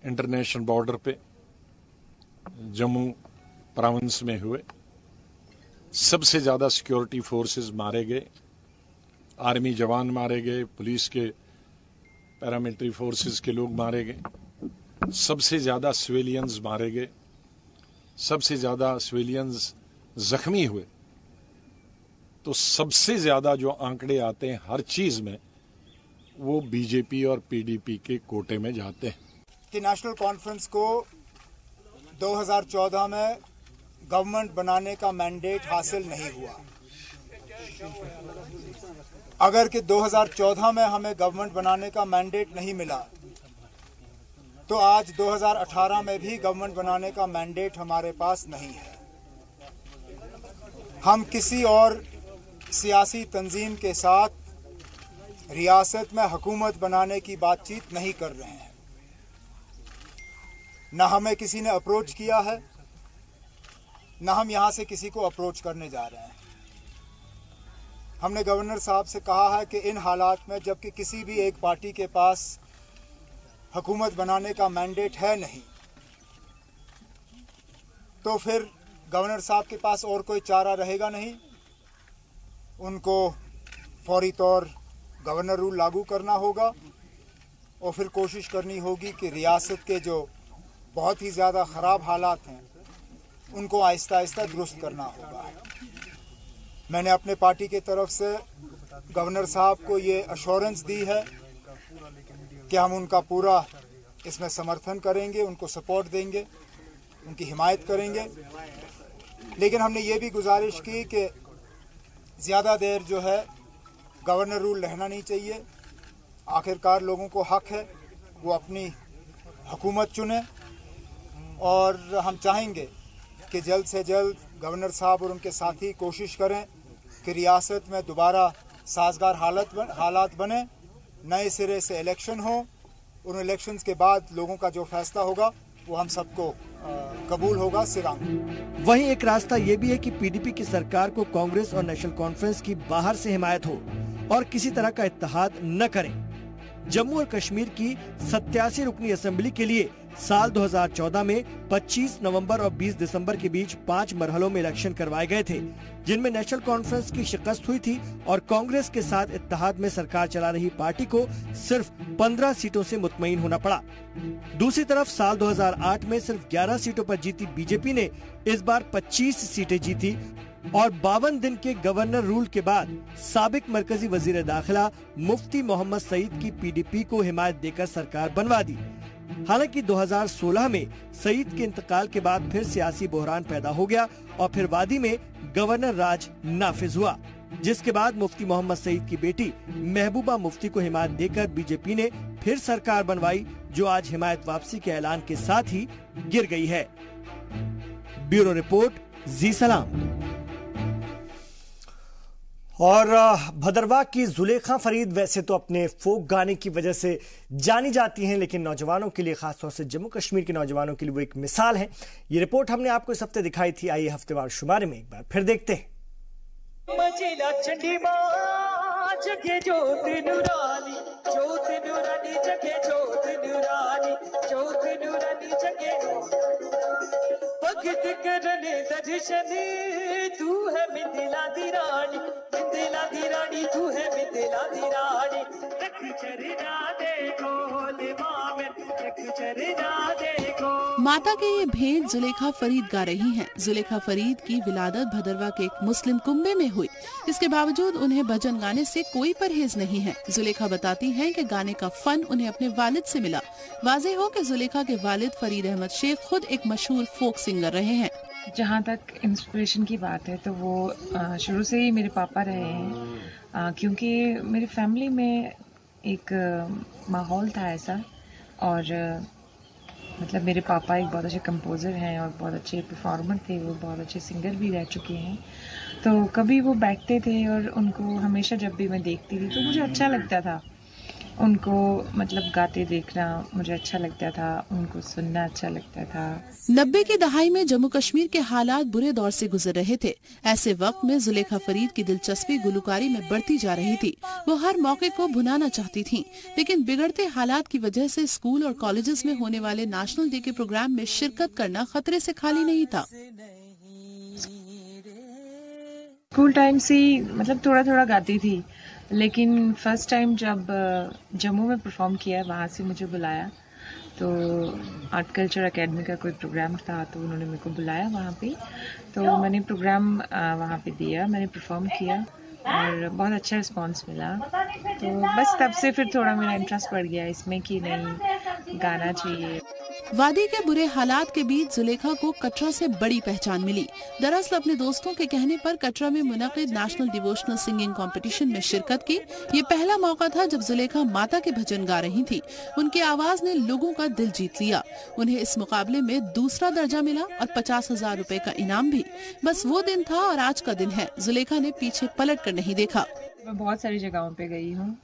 international border पे जम्मू प्रोविंस में हुए। सबसे ज्यादा सिक्योरिटी फोर्सेस मारे गए, आर्मी जवान मारे गए, पुलिस के पैरामिलिट्री फोर्सेस के लोग मारे गए। सबसे ज्यादा सिविलियंस मारे गए, सबसे ज्यादा सिविलियंस जख्मी हुए। तो सबसे ज्यादा जो आंकड़े आते हैं हर चीज में, वो बीजेपी और पीडीपी के कोटे में जाते हैं। कि नेशनल कॉन्फ्रेंस को 2014 में गवर्नमेंट बनाने का मैंडेट हासिल नहीं हुआ। अगर कि 2014 में हमें गवर्नमेंट बनाने का मैंडेट नहीं मिला तो आज 2018 में भी गवर्नमेंट बनाने का मैंडेट हमारे पास नहीं है। हम किसी और सियासी तंजीम के साथ रियासत में हुकूमत बनाने की बातचीत नहीं कर रहे हैं। न हमें किसी ने अप्रोच किया है, न हम यहाँ से किसी को अप्रोच करने जा रहे हैं। हमने गवर्नर साहब से कहा है कि इन हालात में जबकि किसी भी एक पार्टी के पास हुकूमत बनाने का मैंडेट है नहीं, तो फिर गवर्नर साहब के पास और कोई चारा रहेगा नहीं। उनको फौरी तौर गवर्नर रूल लागू करना होगा और फिर कोशिश करनी होगी कि रियासत के जो बहुत ही ज़्यादा ख़राब हालात हैं उनको आहिस्ता आहिस्ता दुरुस्त करना होगा। मैंने अपने पार्टी के तरफ से गवर्नर साहब को ये अश्योरेंस दी है कि हम उनका पूरा इसमें समर्थन करेंगे, उनको सपोर्ट देंगे, उनकी हिमायत करेंगे। लेकिन हमने ये भी गुजारिश की कि ज़्यादा देर जो है गवर्नर रूल रहना नहीं चाहिए। आखिरकार लोगों को हक है वो अपनी हुकूमत चुने और हम चाहेंगे कि जल्द से जल्द गवर्नर साहब और उनके साथी कोशिश करें कि रियासत में दोबारा साजगार हालात बने, नए सिरे से इलेक्शन हो। उन इलेक्शंस के बाद लोगों का जो फैसला होगा वो हम सबको कबूल होगा सिरांग। वहीं एक रास्ता ये भी है कि पीडीपी की सरकार को कांग्रेस और नेशनल कॉन्फ्रेंस की बाहर से हिमायत हो और किसी तरह का इत्तेहाद न करें। जम्मू और कश्मीर की 87 रुकनी असेंबली के लिए साल 2014 में 25 नवंबर और 20 दिसंबर के बीच 5 मरहलों में इलेक्शन करवाए गए थे, जिनमें नेशनल कॉन्फ्रेंस की शिकस्त हुई थी और कांग्रेस के साथ इत्तेहाद में सरकार चला रही पार्टी को सिर्फ 15 सीटों से मुतमईन होना पड़ा। दूसरी तरफ साल 2008 में सिर्फ 11 सीटों पर जीती बीजेपी ने इस बार 25 सीटें जीती और 52 दिन के गवर्नर रूल के बाद साबिक मरकजी वजीर दाखिला मुफ्ती मोहम्मद सईद की पीडीपी को हिमायत देकर सरकार बनवा दी। हालांकि 2016 में सईद के इंतकाल के बाद फिर सियासी बहरान पैदा हो गया और फिर वादी में गवर्नर राज नाफिज हुआ, जिसके बाद मुफ्ती मोहम्मद सईद की बेटी महबूबा मुफ्ती को हिमायत देकर बीजेपी ने फिर सरकार बनवाई, जो आज हिमायत वापसी के ऐलान के साथ ही गिर गई है। ब्यूरो रिपोर्ट, जी सलाम। और भदरवा की जुलेखा फरीद वैसे तो अपने फोक गाने की वजह से जानी जाती हैं, लेकिन नौजवानों के लिए, खासतौर से जम्मू कश्मीर के नौजवानों के लिए वो एक मिसाल है। ये रिपोर्ट हमने आपको इस हफ्ते दिखाई थी। आइए हफ्तेवार शुमारे में एक बार फिर देखते हैं। तू है मिथिला दी रानी, मिथिला दी रानी, तू है मिथिला दी रानी। माता के ये भेंट जुलेखा फरीद गा रही हैं। जुलेखा फरीद की विलादत भदरवा के एक मुस्लिम कुंबे में हुई। इसके बावजूद उन्हें भजन गाने से कोई परहेज नहीं है। जुलेखा बताती हैं कि गाने का फन उन्हें अपने वालिद से मिला। वाज़ेह हो कि जुलेखा के वालिद फरीद अहमद शेख खुद एक मशहूर फोक सिंगर रहे हैं। जहाँ तक इंस्पिरेशन की बात है तो वो शुरू से ही मेरे पापा रहे हैं, क्योंकि मेरी फैमिली में एक माहौल था ऐसा। और मतलब मेरे पापा एक बहुत अच्छे कंपोज़र हैं और बहुत अच्छे परफॉर्मर थे, वो बहुत अच्छे सिंगर भी रह चुके हैं। तो कभी वो बैठते थे और उनको हमेशा जब भी मैं देखती थी तो मुझे अच्छा लगता था उनको, मतलब गाते देखना मुझे अच्छा लगता था, उनको सुनना अच्छा लगता था। 90 की दहाई में जम्मू कश्मीर के हालात बुरे दौर से गुजर रहे थे। ऐसे वक्त में जुलेखा फरीद की दिलचस्पी गुलकारी में बढ़ती जा रही थी। वो हर मौके को भुनाना चाहती थीं, लेकिन बिगड़ते हालात की वजह से स्कूल और कॉलेजेस में होने वाले नेशनल डे के प्रोग्राम में शिरकत करना खतरे से खाली नहीं था। स्कूल टाइम से मतलब थोड़ा थोड़ा गाती थी, लेकिन फर्स्ट टाइम जब जम्मू में परफॉर्म किया, वहाँ से मुझे बुलाया तो आर्ट कल्चर एकेडमी का कोई प्रोग्राम था, तो उन्होंने मेरे को बुलाया वहाँ पे। तो मैंने प्रोग्राम वहाँ पे दिया, मैंने परफॉर्म किया और बहुत अच्छा रिस्पांस मिला। तो बस तब से फिर थोड़ा मेरा इंटरेस्ट बढ़ गया इसमें कि नहीं, गाना चाहिए। वादी के बुरे हालात के बीच जुलेखा को कटरा से बड़ी पहचान मिली। दरअसल अपने दोस्तों के कहने पर कटरा में मुनक़िद नेशनल डिवोशनल सिंगिंग कंपटीशन में शिरकत की। ये पहला मौका था जब जुलेखा माता के भजन गा रही थी। उनकी आवाज ने लोगों का दिल जीत लिया। उन्हें इस मुकाबले में दूसरा दर्जा मिला और 50,000 रुपए का इनाम भी। बस वो दिन था और आज का दिन है। जुलेखा ने पीछे पलट कर नहीं देखा। मैं बहुत सारी जगहों पे गई हूँ,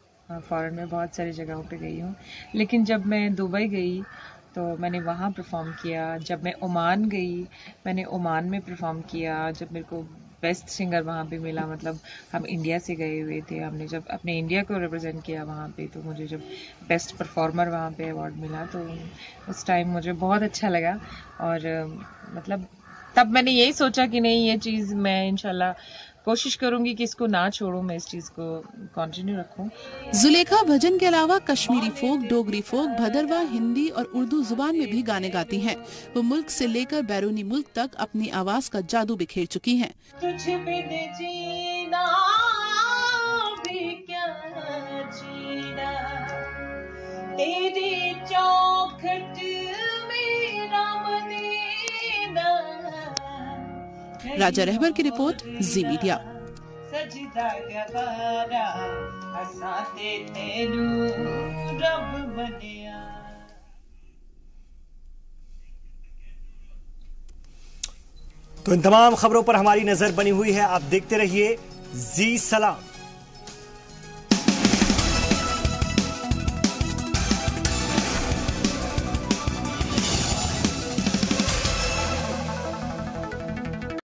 फॉरेन में बहुत सारी जगहों पे गई हूँ, लेकिन जब मैं दुबई गई तो मैंने वहाँ परफॉर्म किया। जब मैं ओमान गई मैंने ओमान में परफॉर्म किया। जब मेरे को बेस्ट सिंगर वहाँ पे मिला, मतलब हम इंडिया से गए हुए थे, हमने जब अपने इंडिया को रिप्रेजेंट किया वहाँ पे, तो मुझे जब बेस्ट परफॉर्मर वहाँ पे अवार्ड मिला तो उस टाइम मुझे बहुत अच्छा लगा। और मतलब तब मैंने यही सोचा कि नहीं, ये चीज़ मैं इंशाल्लाह कोशिश करूंगी कि इसको ना छोड़ूं, मैं इस चीज को कंटिन्यू रखूं। जुलेखा भजन के अलावा कश्मीरी फोक, डोगरी फोक, भदरवा, हिंदी और उर्दू जुबान में भी गाने गाती हैं। वो मुल्क से लेकर बैरूनी मुल्क तक अपनी आवाज का जादू बिखेर चुकी हैं। तुझ बिन जीना भी क्या जीना, तेरी चौखट मेरा मदीना। राजा रहबर की रिपोर्ट, जी मीडिया। सजदा गवारा असाते तेनू रब बनिया। तो इन तमाम खबरों पर हमारी नजर बनी हुई है। आप देखते रहिए जी सलाम।